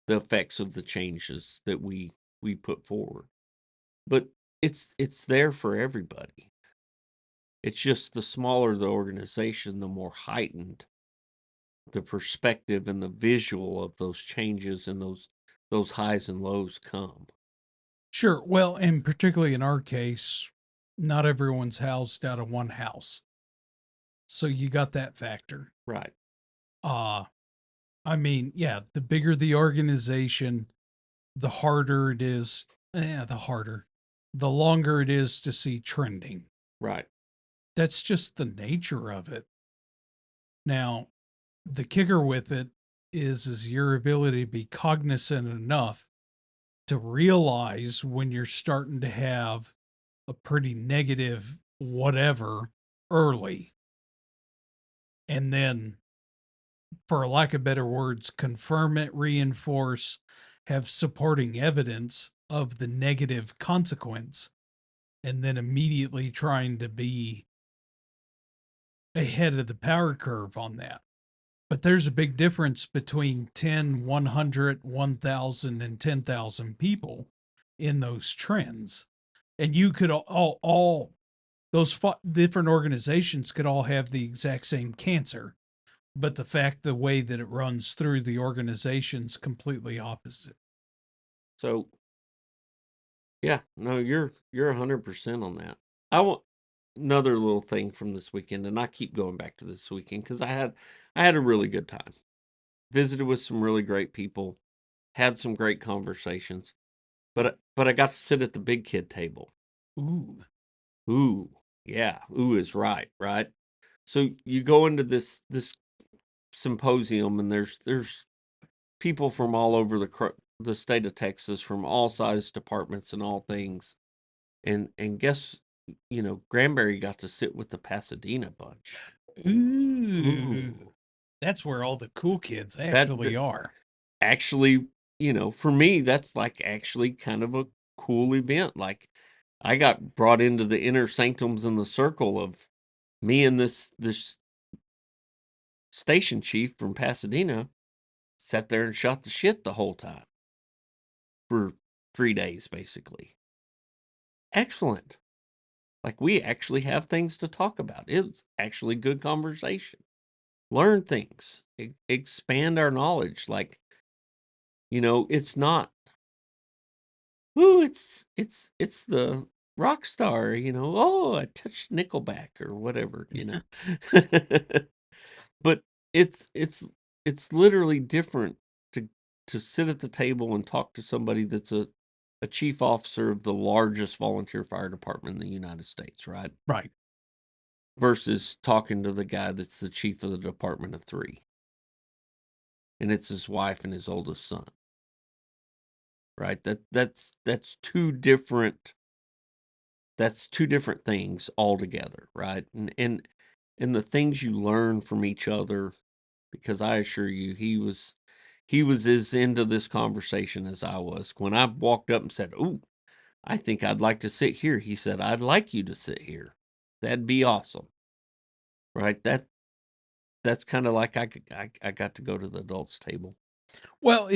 effects of the changes that we put forward. But it's there for everybody. It's just the smaller the organization, the more heightened the perspective and the visual of those changes and those highs and lows come. Sure. Well, and particularly in our case, not everyone's housed out of one house. So you got that factor. Right. Uh, I mean, yeah, the bigger the organization, the harder it is. The longer it is to see trending. Right. That's just the nature of it. Now, the kicker with it is your ability to be cognizant enough to realize when you're starting to have a pretty negative whatever early, and then, for lack of better words, confirm it, reinforce, have supporting evidence of the negative consequence, and then immediately trying to be ahead of the power curve on that. But there's a big difference between 10, 100, 1,000, and 10,000 people in those trends. And you could all those different organizations could all have the exact same cancer, but the way that it runs through the organization's completely opposite. So yeah, no, you're 100% on that. I want another little thing from this weekend, and I keep going back to this weekend because I had a really good time. Visited with some really great people, had some great conversations, but I got to sit at the big kid table. Ooh. Ooh, yeah, ooh is right, right? So you go into this symposium, and there's people from all over the state of Texas, from all size departments and all things. And guess, Granbury got to sit with the Pasadena bunch. Ooh. Ooh. That's where all the cool kids That actually are. actually, for me, that's like actually kind of a cool event. Like I got brought into the inner sanctums in the circle of me and this station chief from Pasadena sat there and shot the shit the whole time for 3 days, basically. Excellent. Like we actually have things to talk about. It's actually good conversation. Learn things, expand our knowledge. Like, it's not, ooh, it's the rock star, oh, I touched Nickelback or whatever. But it's literally different to to sit at the table and talk to somebody that's a chief officer of the largest volunteer fire department in the United States, right? Right. Versus talking to the guy that's the chief of the department of three, and it's his wife and his oldest son, right? That's two different things altogether, right? And the things you learn from each other, because I assure you, he was as into this conversation as I was. When I walked up and said, "Ooh, I think I'd like to sit here," he said, "I'd like you to sit here. That'd be awesome." Right? That's kind of like I got to go to the adults table. Well,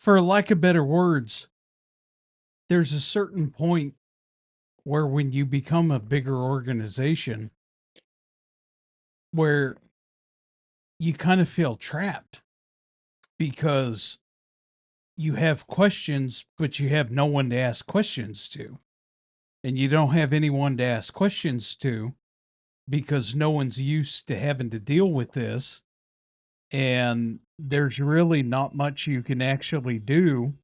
for lack of better words, there's a certain point where when you become a bigger organization where you kind of feel trapped because you have questions, but you have no one to ask questions to. And you don't have anyone to ask questions to because no one's used to having to deal with this. And there's really not much you can actually do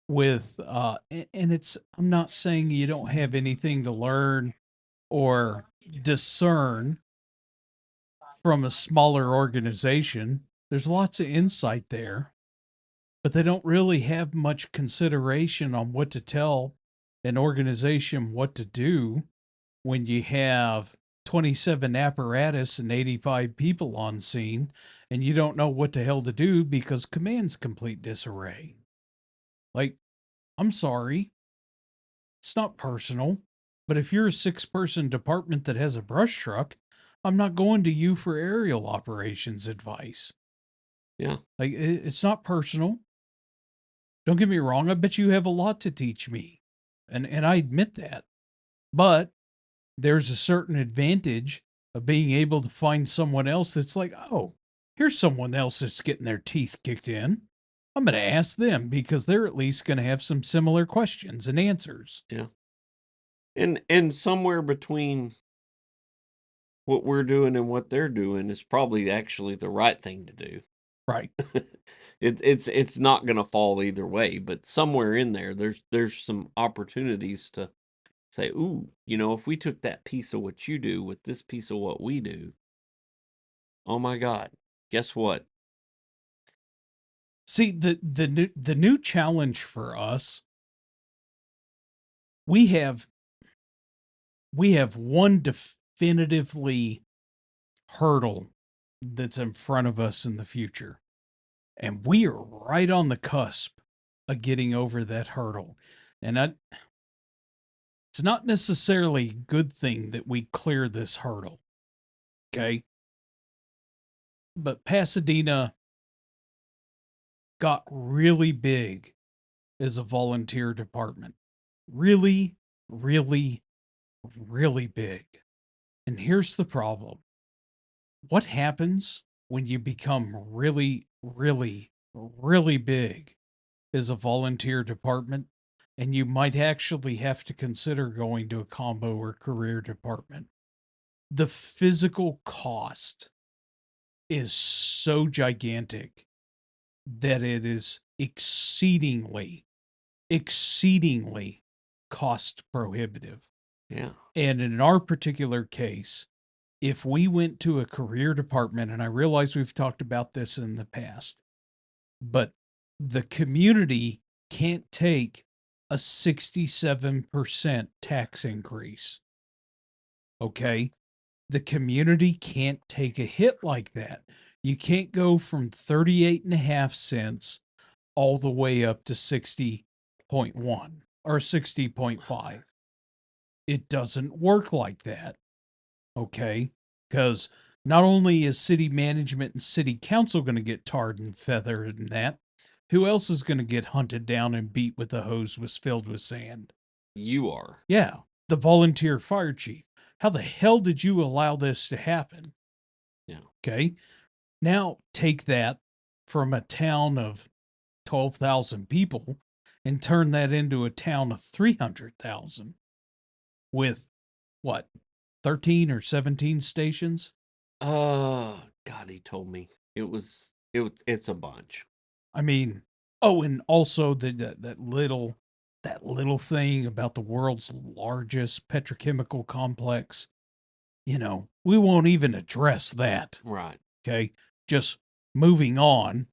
with, and it's, I'm not saying you don't have anything to learn or discern from a smaller organization. There's lots of insight there, but they don't really have much consideration on what to tell an organization what to do when you have 27 apparatus and 85 people on scene and you don't know what the hell to do because command's complete disarray. Like, I'm sorry, it's not personal, but if you're a 6-person department that has a brush truck, I'm not going to you for aerial operations advice. Yeah. Like, it's not personal. Don't get me wrong, I bet you have a lot to teach me. And I admit that. But there's a certain advantage of being able to find someone else that's like, oh, here's someone else that's getting their teeth kicked in. I'm going to ask them because they're at least going to have some similar questions and answers. Yeah. And somewhere between what we're doing and what they're doing is probably actually the right thing to do. Right. It's not going to fall either way, but somewhere in there, there's some opportunities to say, ooh, if we took that piece of what you do with this piece of what we do, oh my God, guess what? See, the new challenge for us, we have one definitively hurdle that's in front of us in the future. And we are right on the cusp of getting over that hurdle. And it's not necessarily a good thing that we clear this hurdle. Okay. But Pasadena got really big as a volunteer department. Really, really, really big. And here's the problem. What happens when you become really, really, really big as a volunteer department? And you might actually have to consider going to a combo or career department. The physical cost is so gigantic that it is exceedingly cost prohibitive. Yeah. And in our particular case, if we went to a career department, and I realize we've talked about this in the past, but the community can't take a 67% tax increase. Okay. The community can't take a hit like that. You can't go from 38.5 cents all the way up to 60.1 or 60.5. It doesn't work like that. Okay. Because not only is city management and city council going to get tarred and feathered in that, who else is going to get hunted down and beat with a hose was filled with sand? You are. Yeah, the volunteer fire chief. How the hell did you allow this to happen? Yeah. Okay. Now take that from a town of 12,000 people and turn that into a town of 300,000 with what, 13 or 17 stations? God, he told me it's a bunch. I mean, oh, and also that little thing about the world's largest petrochemical complex. We won't even address that. Right. Okay. Just moving on.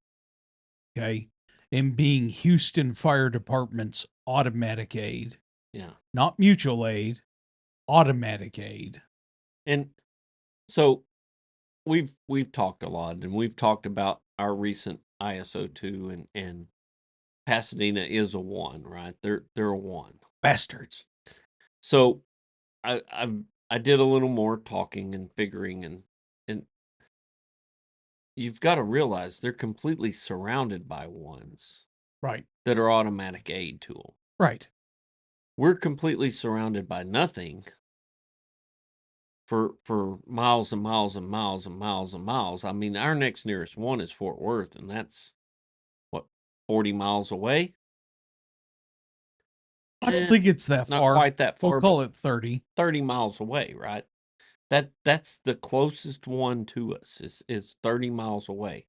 Okay. And being Houston Fire Department's automatic aid, Yeah. not mutual aid, automatic aid. And so we've talked a lot, and we've talked about our recent ISO 2, and Pasadena is a 1, right? They're a 1. Bastards. So I did a little more talking and figuring, and you've got to realize they're completely surrounded by ones Right. that are automatic aid to them. Right. We're completely surrounded by nothing for miles and miles and miles and miles and miles. I mean, our next nearest one is Fort Worth, and that's what, 40 miles away? I don't think it's that Not far. quite that We'll far, call but it 30. 30 miles away, right? That's the closest one to us is 30 miles away.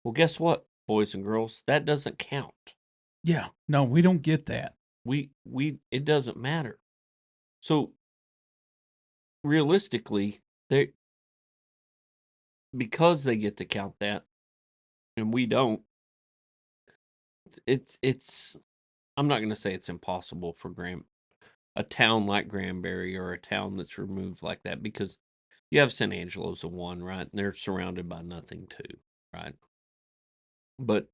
Well, guess what, boys and girls? That doesn't count. Yeah. No, we don't get that. We it doesn't matter. So realistically, they, because they get to count that and we don't, it's I'm not going to say it's impossible for a town like Granbury or a town that's removed like that, because you have San Angelo's the one, right? And they're surrounded by nothing too, right? But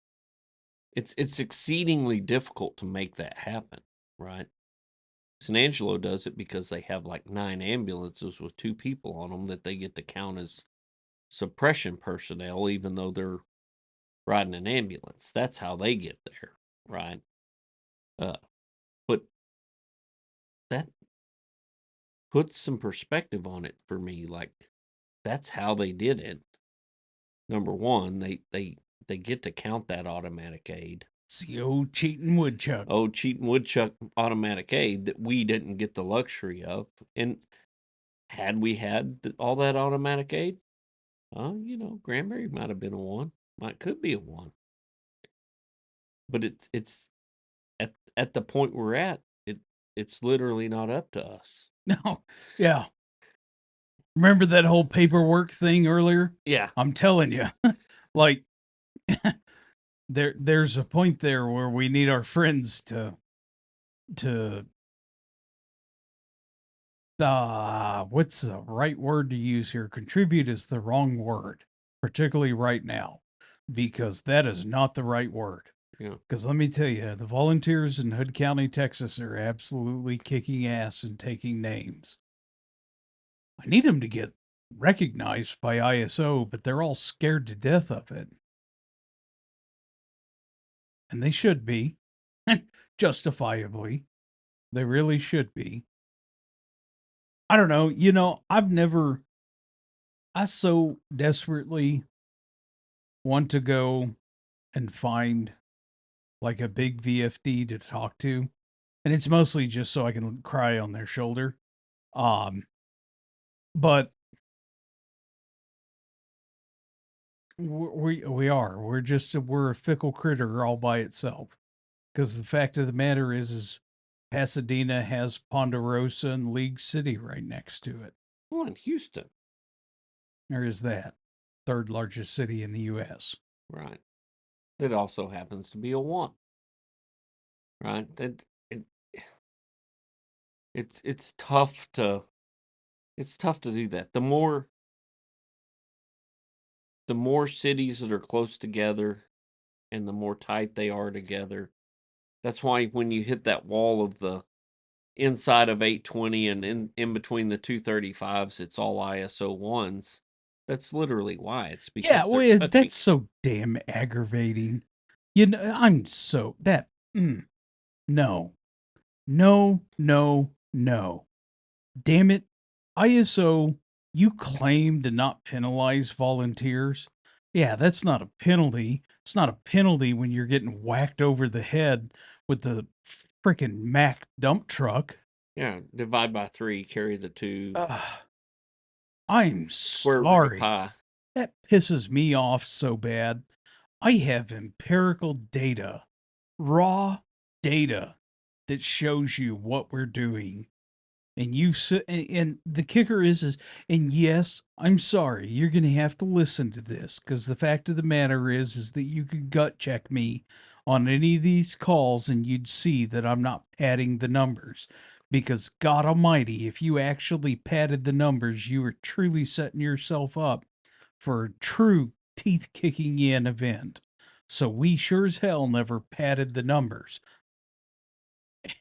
it's exceedingly difficult to make that happen, right? San Angelo does it because they have like 9 ambulances with 2 people on them that they get to count as suppression personnel, even though they're riding an ambulance. That's how they get there, right? But that puts some perspective on it for me. Like, that's how they did it. Number one, they get to count that automatic aid. It's the old cheating woodchuck. Oh, cheating woodchuck automatic aid that we didn't get the luxury of. And had we had all that automatic aid, Granbury might have been a one. Could be a one. But it's at the point we're at, it's literally not up to us. No. Yeah. Remember that whole paperwork thing earlier? Yeah. I'm telling you. Like there's a point there where we need our friends to what's the right word to use here? Contribute is the wrong word, particularly right now, because that is not the right word. Yeah. Because let me tell you, the volunteers in Hood County, Texas are absolutely kicking ass and taking names. I need them to get recognized by ISO, but they're all scared to death of it. And they should be, justifiably. They really should be. I don't know. I so desperately want to go and find like a big VFD to talk to. And it's mostly just so I can cry on their shoulder. Um, but we're a fickle critter all by itself. Because the fact of the matter is Pasadena has Ponderosa and League City right next to it. Well, in Houston. There is that. Third largest city in the US. Right. That also happens to be a one. Right? It's tough to do that. The more cities that are close together and the more tight they are together. That's why when you hit that wall of the inside of 820 and in between the 235s, it's all ISO ones. That's literally why. It's because Yeah, well, they're touching. that's so damn aggravating. You know, I'm so that no. No, no, no. Damn it. ISO, you claim to not penalize volunteers. Yeah, that's not a penalty. It's not a penalty when you're getting whacked over the head with the freaking Mack dump truck. Yeah, divide by 3, carry the 2. I'm Square root of sorry. pi. That pisses me off so bad. I have empirical data, raw data that shows you what we're doing. And and the kicker is, and yes, I'm sorry, you're going to have to listen to this because the fact of the matter is that you could gut check me on any of these calls and you'd see that I'm not padding the numbers. Because God Almighty, if you actually padded the numbers, you are truly setting yourself up for a true teeth kicking in event. So we sure as hell never padded the numbers.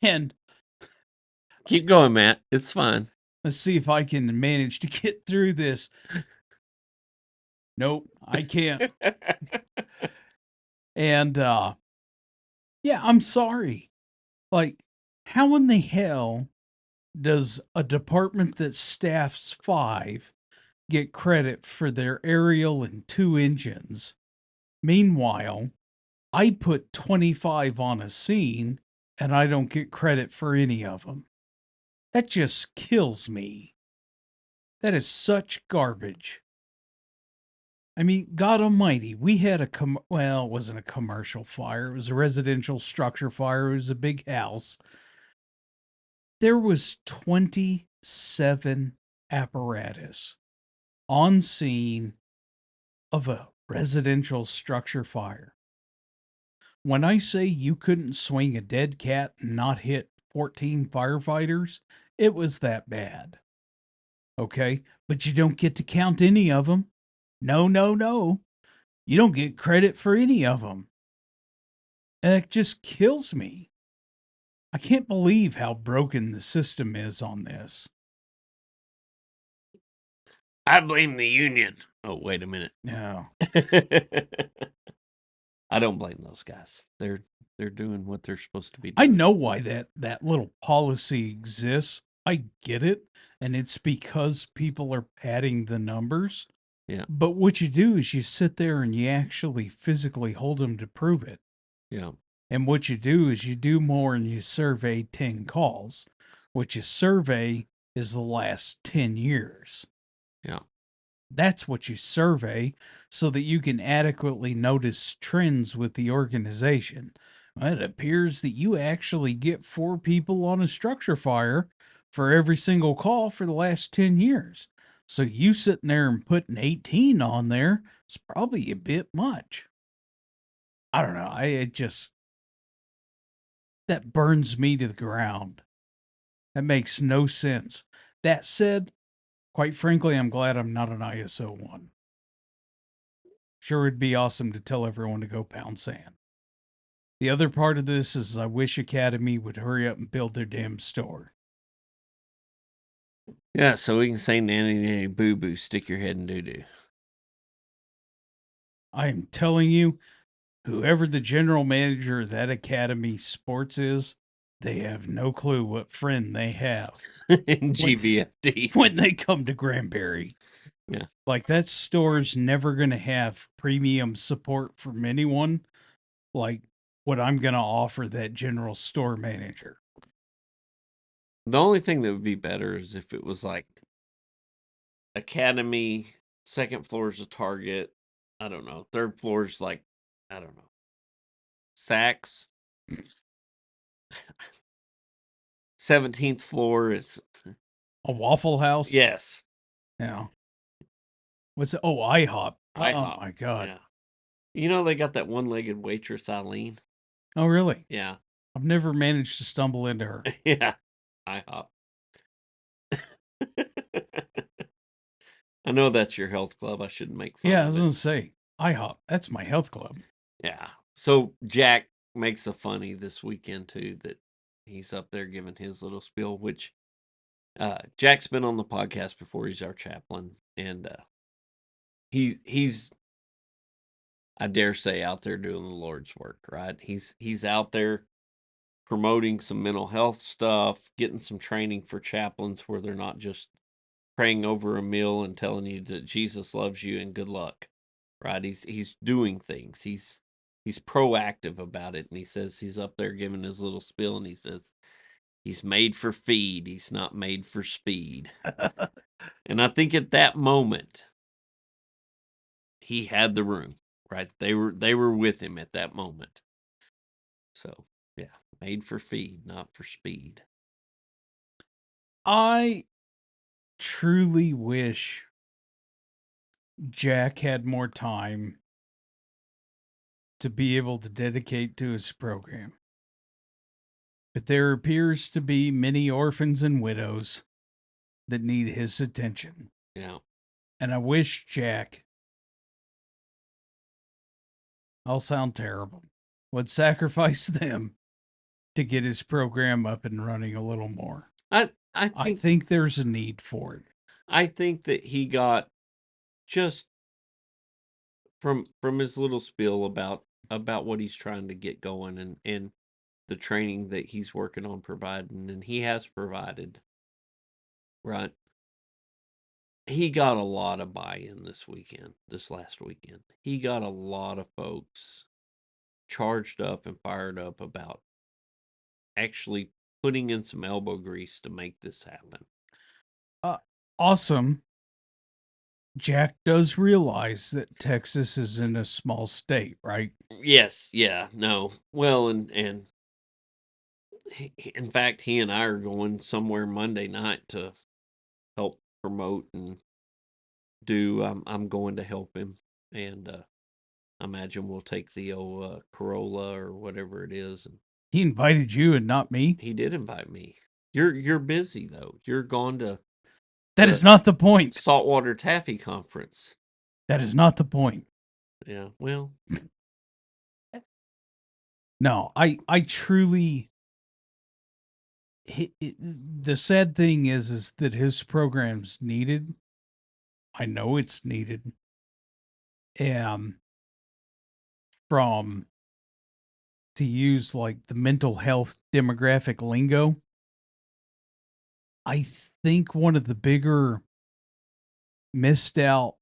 And Keep going, Matt. It's fine. let's see if I can manage to get through this. Nope, I can't. And yeah, I'm sorry. Like, how in the hell does a department that staffs 5 get credit for their aerial and 2 engines? Meanwhile, I put 25 on a scene and I don't get credit for any of them. That just kills me. That is such garbage. I mean, God Almighty, we had well, it wasn't a commercial fire. It was a residential structure fire. It was a big house. There was 27 apparatus on scene of a residential structure fire. When I say you couldn't swing a dead cat and not hit 14 firefighters, it was that bad. Okay? But you don't get to count any of them. No, no, no. You don't get credit for any of them. And it just kills me. I can't believe how broken the system is on this. I blame the union. Oh, wait a minute. No. I don't blame those guys. They're doing what they're supposed to be I doing. know why that little policy exists. I get it. And it's because people are padding the numbers. Yeah. But what you do is you sit there and you actually physically hold them to prove it. Yeah. And what you do is you do more and you survey 10 calls. What you survey is the last 10 years. Yeah. That's what you survey so that you can adequately notice trends with the organization. Well, it appears that you actually get 4 people on a structure fire for every single call for the last 10 years. So you sitting there and putting 18 on there is probably a bit much. I don't know. That burns me to the ground. That makes no sense. That said, quite frankly, I'm glad I'm not an ISO 1. Sure, it'd be awesome to tell everyone to go pound sand. The other part of this is I wish Academy would hurry up and build their damn store. Yeah, so we can say nanny nanny boo boo, stick your head in doo doo. I am telling you, whoever the general manager of that Academy Sports is, they have no clue what friend they have In GBFD. when they come to Granbury. Yeah. Like, that store's never going to have premium support from anyone like what I'm going to offer that general store manager. The only thing that would be better is if it was like Academy, second floor is a Target. I don't know. Third floor is like, I don't know. Saks. 17th floor is. A Waffle House? Yes. Yeah. What's it? Oh, IHOP. IHOP. Oh my God. Yeah. You know, they got that one legged waitress, Eileen. Oh, really? Yeah. I've never managed to stumble into her. Yeah. IHOP. I know that's your health club. I shouldn't make fun Yeah, I of was it. going to say, IHOP. That's my health club. Yeah. So Jack makes a funny this weekend too that he's up there giving his little spiel, which Jack's been on the podcast before. He's our chaplain, and he's I dare say out there doing the Lord's work, right? He's out there promoting some mental health stuff, getting some training for chaplains where they're not just praying over a meal and telling you that Jesus loves you and good luck. Right? He's doing things. He's proactive about it, and he says he's up there giving his little spiel, and he says he's made for feed. He's not made for speed. And I think at that moment he had the room. Right? They were with him at that moment. So yeah, made for feed, not for speed. I truly wish Jack had more time to be able to dedicate to his program. But there appears to be many orphans and widows that need his attention. Yeah. And I wish Jack, I'll sound terrible, would sacrifice them to get his program up and running a little more. I I think think there's a need for it. I think that he got just from his little spiel about what he's trying to get going, and the training that he's working on providing, and he has provided, right? He got a lot of buy-in this last weekend. He got a lot of folks charged up and fired up about actually putting in some elbow grease to make this happen. Uh, awesome. Jack does realize that Texas is in a small state, right? Yes, yeah, no. Well, and in fact, he and I are going somewhere Monday night to help promote and do. I'm going to help him, and I imagine we'll take the old Corolla or whatever it is. And He invited you and not me. he did invite me. You're busy though. You're gone to That is the not the point. Saltwater Taffy Conference. That is not the point. Yeah, well, No, I truly. The sad thing is that his program's needed. I know it's needed. From to use like the mental health demographic lingo, I think one of the bigger missed out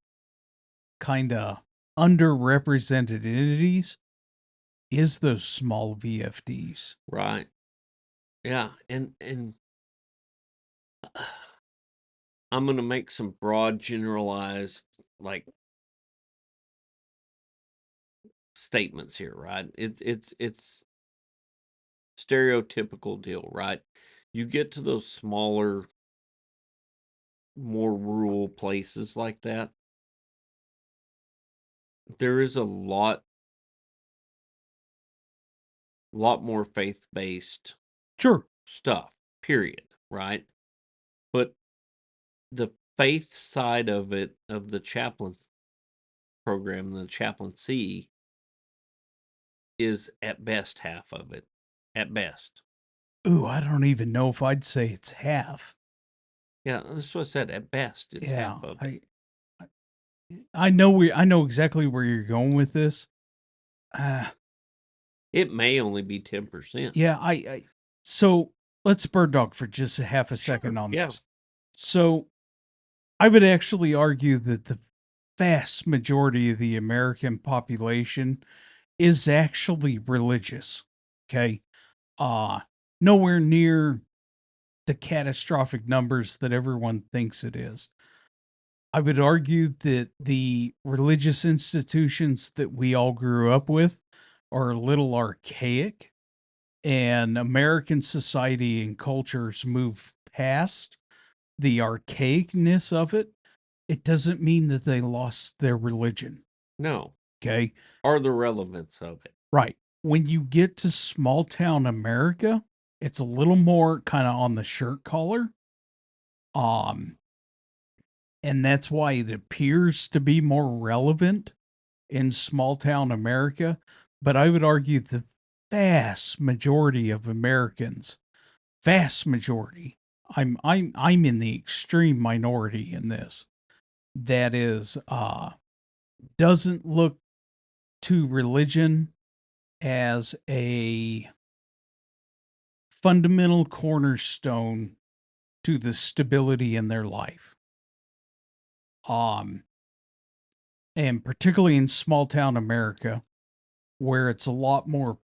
kind of underrepresented entities is those small VFDs. right. Yeah, and I'm gonna make some broad, generalized like statements here, right? It's stereotypical deal, right? You get to those smaller, more rural places like that, there is a lot more faith-based Sure. stuff, period, right? But the faith side of it, of the chaplain program, the chaplaincy, is at best half of it. At best. Ooh, I don't even know if I'd say it's half. Yeah, that's what I said. At best, it's Yeah, half of it. I know exactly where you're going with this. Uh, It may only be 10%. yeah, so let's bird dog for just a half a second Sure. on Yeah. this. So I would actually argue that the vast majority of the American population is actually religious. Okay. Uh Nowhere near the catastrophic numbers that everyone thinks it is. I would argue that the religious institutions that we all grew up with are a little archaic, and American society and cultures move past the archaicness of it. It doesn't mean that they lost their religion. No. Okay. Or the relevance of it. Right. When you get to small town America, it's a little more kind of on the shirt collar. Um, and that's why it appears to be more relevant in small town America. But I would argue the vast majority of Americans, vast majority, I'm in the extreme minority in this, that is doesn't look to religion as a fundamental cornerstone to the stability in their life. Um, and particularly in small town America, where it's a lot more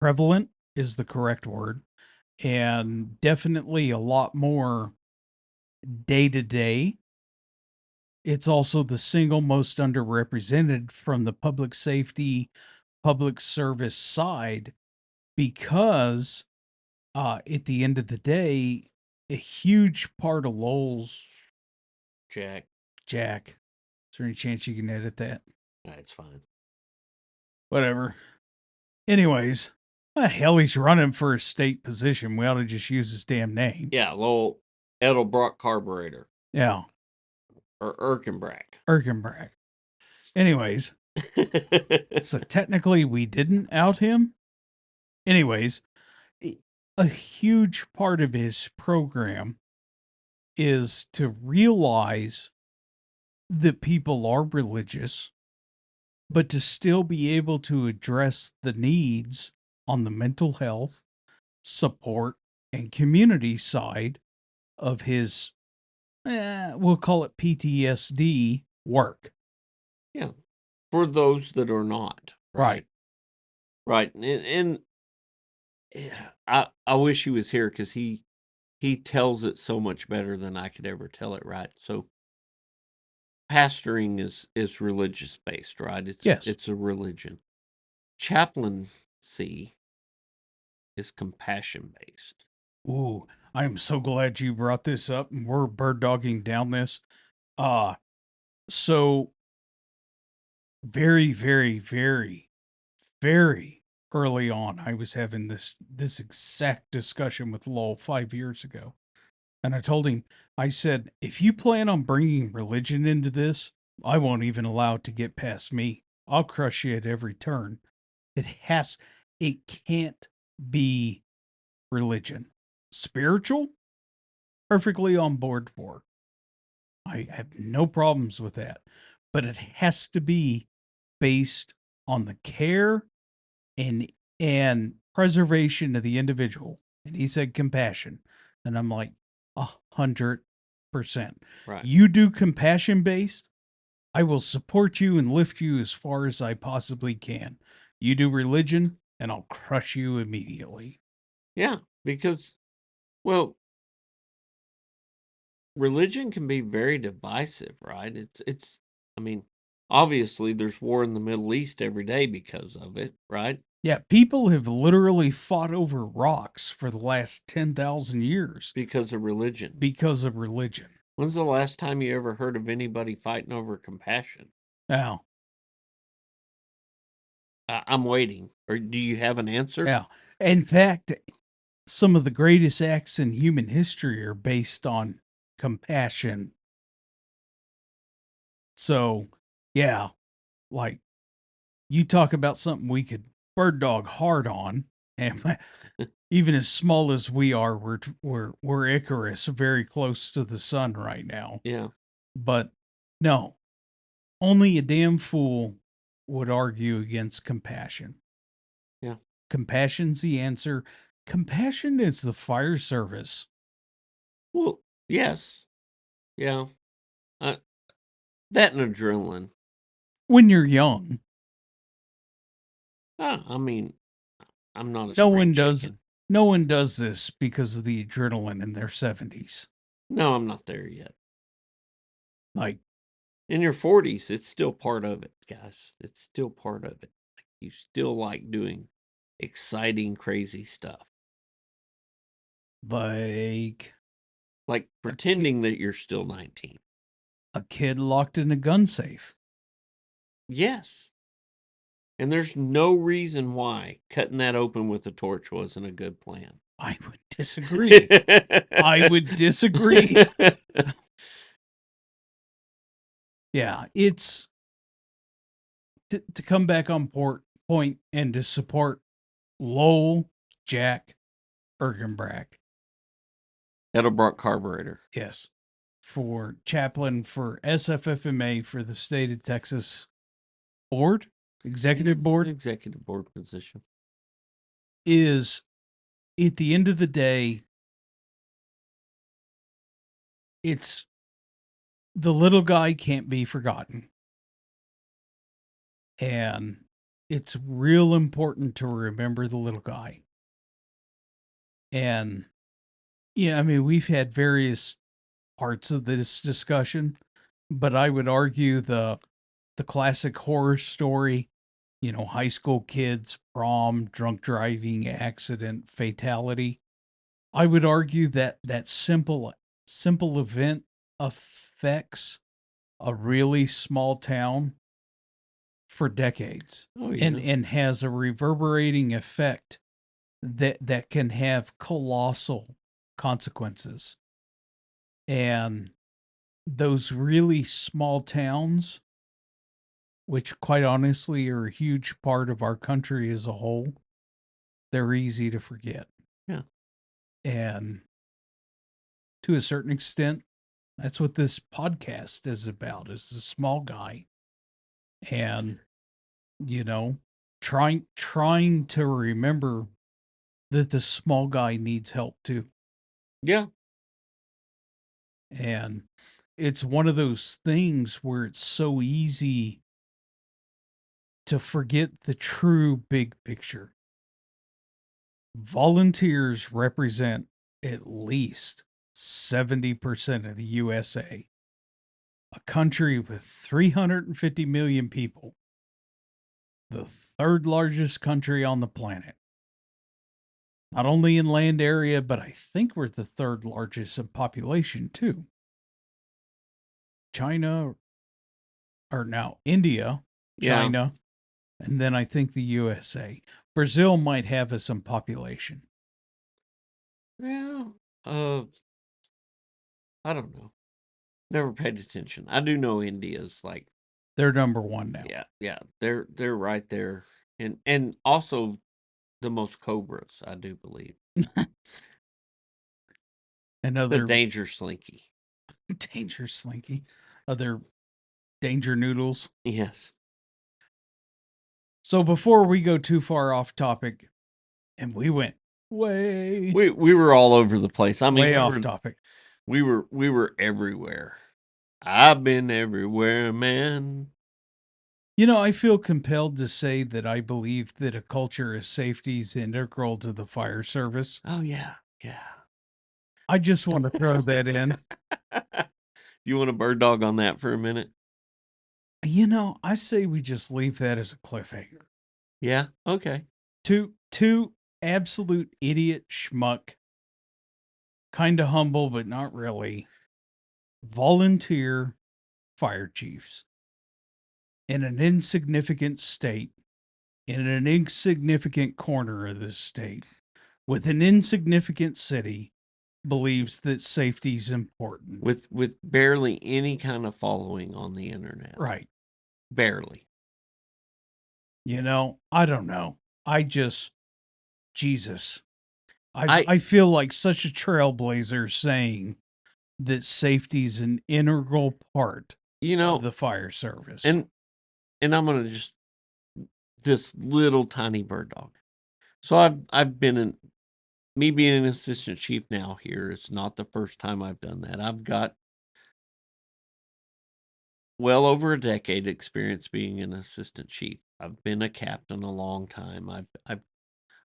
prevalent is the correct word, and definitely a lot more day to day. It's also the single most underrepresented from the public safety, public service side because at the end of the day, a huge part of Lowell's Jack. Is there any chance you can edit that? That's fine. Whatever. Anyways, hell, he's running for a state position. We ought to just use his damn name. Yeah, Lowell Edelbrock Carburetor. Yeah. Or Erkenbrack. Erkenbrack. Anyways, so technically we didn't out him. Anyways, a huge part of his program is to realize that people are religious but to still be able to address the needs on the mental health, support, and community side of his, we'll call it PTSD work. Yeah. For those that are not, Right. right? Right. And yeah, I wish he was here because he tells it so much better than I could ever tell it, right? So pastoring is religious based, right? Yes. It's a religion. Chaplaincy is compassion based. Ooh, I am so glad you brought this up and we're bird dogging down this. Uh, so very, very, very, very early on, I was having this exact discussion with Lowell 5 years ago. And I told him, I said, if you plan on bringing religion into this, I won't even allow it to get past me. I'll crush you at every turn. It can't be religion. Spiritual, perfectly on board for. I have no problems with that. But it has to be based on the care and preservation of the individual. And he said compassion. And I'm like, 100%. Right. You do compassion based, I will support you and lift you as far as I possibly can. You do religion, and I'll crush you immediately. Yeah. Because, well, religion can be very divisive, right? It's I mean, obviously there's war in the Middle East every day because of it, right? Yeah, people have literally fought over rocks for the last 10,000 years Because of religion. because of religion. When's the last time you ever heard of anybody fighting over compassion? Now, I'm waiting. Or do you have an answer? yeah. In fact, some of the greatest acts in human history are based on compassion. So, yeah, like you talk about something we could bird dog hard on, and even as small as we are, we're Icarus, very close to the sun right now. Yeah. But no, only a damn fool would argue against compassion. Yeah. Compassion's the answer. Compassion is the fire service. Well, yes. Yeah. Uh, that and adrenaline. When you're young, I mean, I'm not a no spring one does chicken. no one does this because of the adrenaline in their 70s. No, I'm not there yet. Like, In your 40s, it's still part of it, guys. It's still part of it. You still like doing exciting, crazy stuff. like Like a kid, pretending that you're still 19. a kid locked in a gun safe. Yes. And there's no reason why cutting that open with a torch wasn't a good plan. I would disagree. I would disagree. Yeah, it's to come back on point and to support Lowell, Jack, Ergenbrack. Edelbrock carburetor. Yes. For chaplain for SFFMA for the state of Texas board, executive It's an board, executive board position. is at the end of the day, it's the little guy can't be forgotten. And it's real important to remember the little guy. And yeah, I mean, we've had various parts of this discussion, but I would argue the classic horror story, high school kids, prom, drunk driving, accident, fatality. I would argue that that simple event affects a really small town for decades Oh, and yeah. has a reverberating effect that can have colossal consequences. And those really small towns, which quite honestly are a huge part of our country as a whole, they're easy to forget. Yeah. And to a certain extent, that's what this podcast is about, is the small guy. And you know, trying to remember that the small guy needs help too. Yeah. And it's one of those things where it's so easy to forget the true big picture. Volunteers represent at least 70% of the USA, a country with 350 million people, the third largest country on the planet. Not only in land area, but I think we're the third largest in population too. China, or now India, Yeah. China, and then I think the USA. Brazil might have us some population. Yeah. Uh, I don't know. Never paid attention. I do know India's like, They're number one now. yeah. They're right there, and also the most cobras, I do believe. The Another danger slinky. danger slinky, other danger noodles. Yes. So before we go too far off topic, and we went way, We were all over the place. I mean, way off topic. we were everywhere. I've been everywhere, man. You know, I feel compelled to say that I believe that a culture of safety is integral to the fire service. Oh yeah, yeah. I just want to throw that in. You want a bird dog on that for a minute? You know, I say we just leave that as a cliffhanger. Yeah. Okay. Two absolute idiot schmuck, kind of humble, but not really, volunteer fire chiefs in an insignificant state, in an insignificant corner of this state, with an insignificant city, believes that safety is important. With barely any kind of following on the internet. Right. Barely. You know, I don't know. I just, Jesus. I I feel like such a trailblazer saying that safety is an integral part you of know, the fire service. and I'm gonna just this little tiny bird dog. So I've been in me being an assistant chief now here. It's not the first time I've done that. I've got well over a decade experience being an assistant chief. I've been a captain a long time.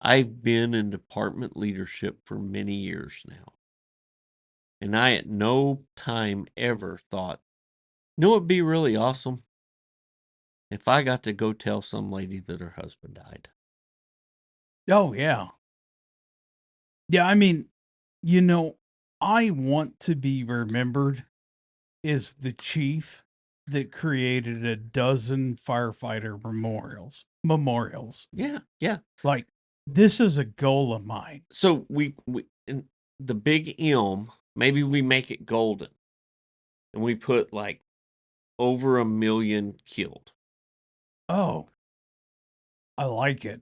I've been in department leadership for many years now. And I at no time ever thought, you know what'd be really awesome? If I got to go tell some lady that her husband died. Oh, yeah. Yeah, I mean, you know, I want to be remembered as the chief that created a dozen firefighter memorials. Yeah, yeah. Like, this is a goal of mine. So we in the big M, maybe we make it golden. And we put like over 1 million killed. Oh, I like it.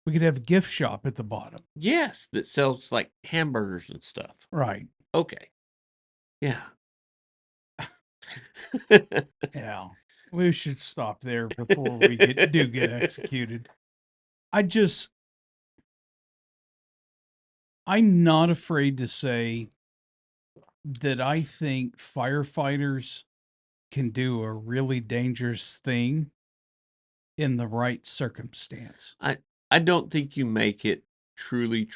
We could have a gift shop at the bottom. Yes, that sells like hamburgers and stuff. Right. Okay. Yeah. Yeah. We should stop there before we get executed. I just I'm not afraid to say that I think firefighters can do a really dangerous thing in the right circumstance. I don't think you make it truly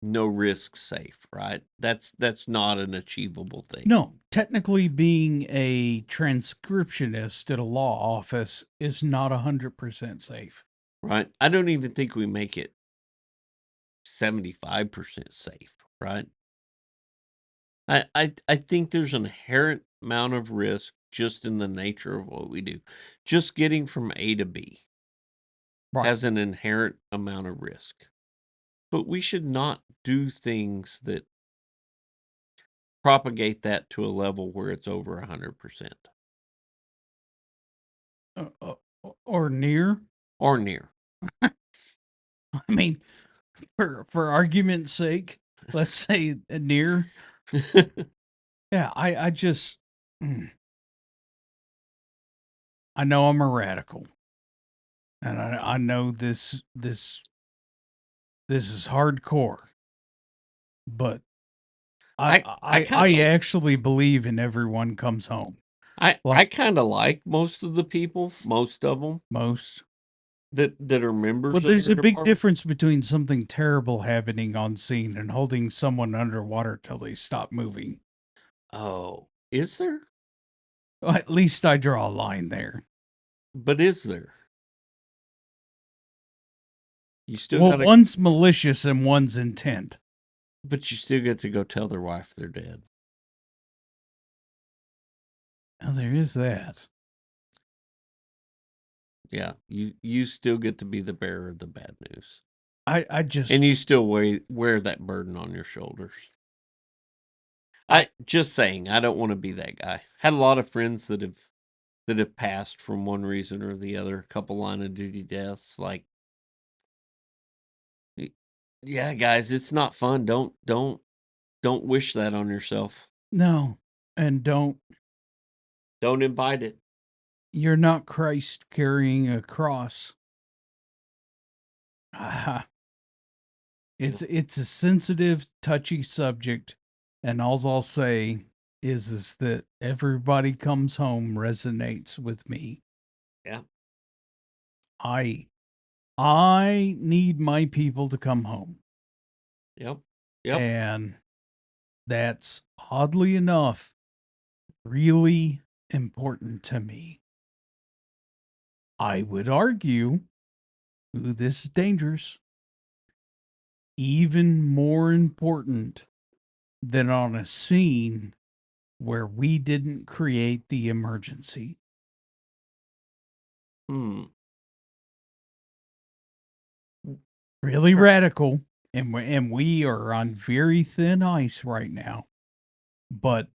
no risk safe, right? That's not an achievable thing, No, technically being a transcriptionist at a law office is not 100% safe. right? I don't even think we make it 75% safe, right? I think there's an inherent amount of risk just in the nature of what we do. Just getting from A to B Right. has an inherent amount of risk. But we should not do things that propagate that to a level where it's over 100% Or near. or near. I mean, for argument's sake, let's say near. Yeah, I just I know I'm a radical, and I know this is hardcore, but I I I kind I of actually believe in everyone comes home. I kind of like most of the people, most of them Most. that are Well, members of there's your a big department. difference between something terrible happening on scene and holding someone underwater till they stop moving. Oh, is there? Well, at least I draw a line there. But is there? You still Well, gotta, one's malicious and one's intent. but you still get to go tell their wife they're dead. Now, there is that. Yeah, you still get to be the bearer of the bad news, I just, and you still wear that burden on your shoulders. I, I just saying, I don't want to be that guy. Had a lot of friends that have passed from one reason or the other. A couple line of duty deaths. Like, yeah, guys, it's not fun. Don't wish that on yourself. no. And Don't invite it. you're not Christ carrying a cross. Ah, Yeah. it's a sensitive, touchy subject, and all I'll say is that everybody comes home resonates with me. Yeah. I I need my people to come home, Yep. Yep. and that's oddly enough really important to me. I would argue, ooh, this is dangerous, even more important than on a scene where we didn't create the emergency. Hmm. Really Sure. radical, and we are on very thin ice right now. But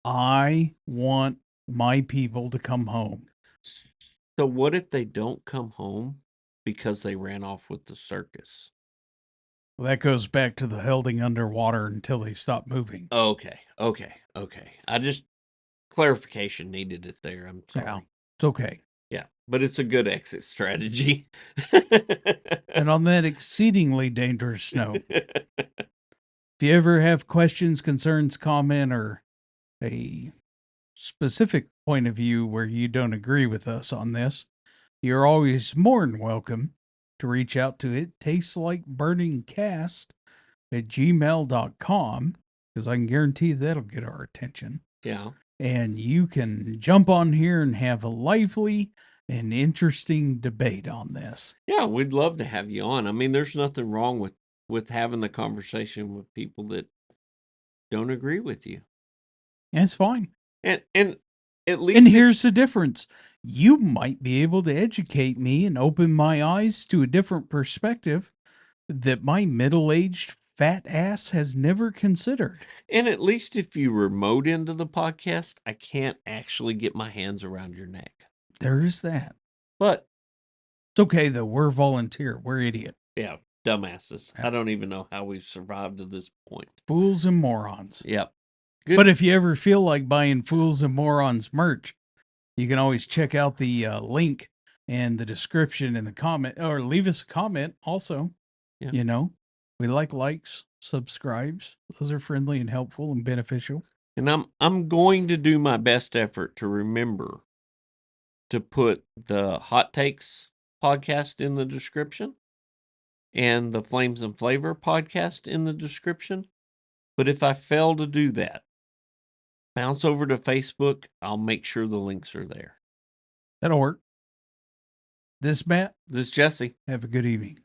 I want my people to come home. So what if they don't come home because they ran off with the circus? Well, that goes back to the holding underwater until they stop moving. Okay. Okay. Okay. I just clarification needed it there. I'm Yeah, sorry. it's okay. Yeah, but it's a good exit strategy. And on that exceedingly dangerous note, if you ever have questions, concerns, comment, or a specific point of view where you don't agree with us on this, you're always more than welcome to reach out to ittasteslikeburningcast at gmail.com, because I can guarantee that'll get our attention. Yeah. And you can jump on here and have a lively and interesting debate on this. Yeah, we'd love to have you on. I mean, there's nothing wrong with having the conversation with people that don't agree with you. It's fine. And at least And here's the difference. You might be able to educate me and open my eyes to a different perspective that my middle aged fat ass has never considered. and at least if you remote into the podcast, I can't actually get my hands around your neck. There's that. But It's okay, though. We're volunteer. We're idiot. yeah, dumbasses. Yeah. I don't even know how we've survived to this point. Fools and morons. Yep. Good. But if you ever feel like buying Fools and Morons merch, you can always check out the link and the description in the comment, or leave us a comment also. Yeah. You know, we like likes, subscribes. Those are friendly and helpful and beneficial. And I'm going to do my best effort to remember to put the Hot Takes podcast in the description and the Flames and Flavor podcast in the description. But if I fail to do that, bounce over to Facebook. I'll make sure the links are there. That'll work. This Matt, This is Jesse. have a good evening.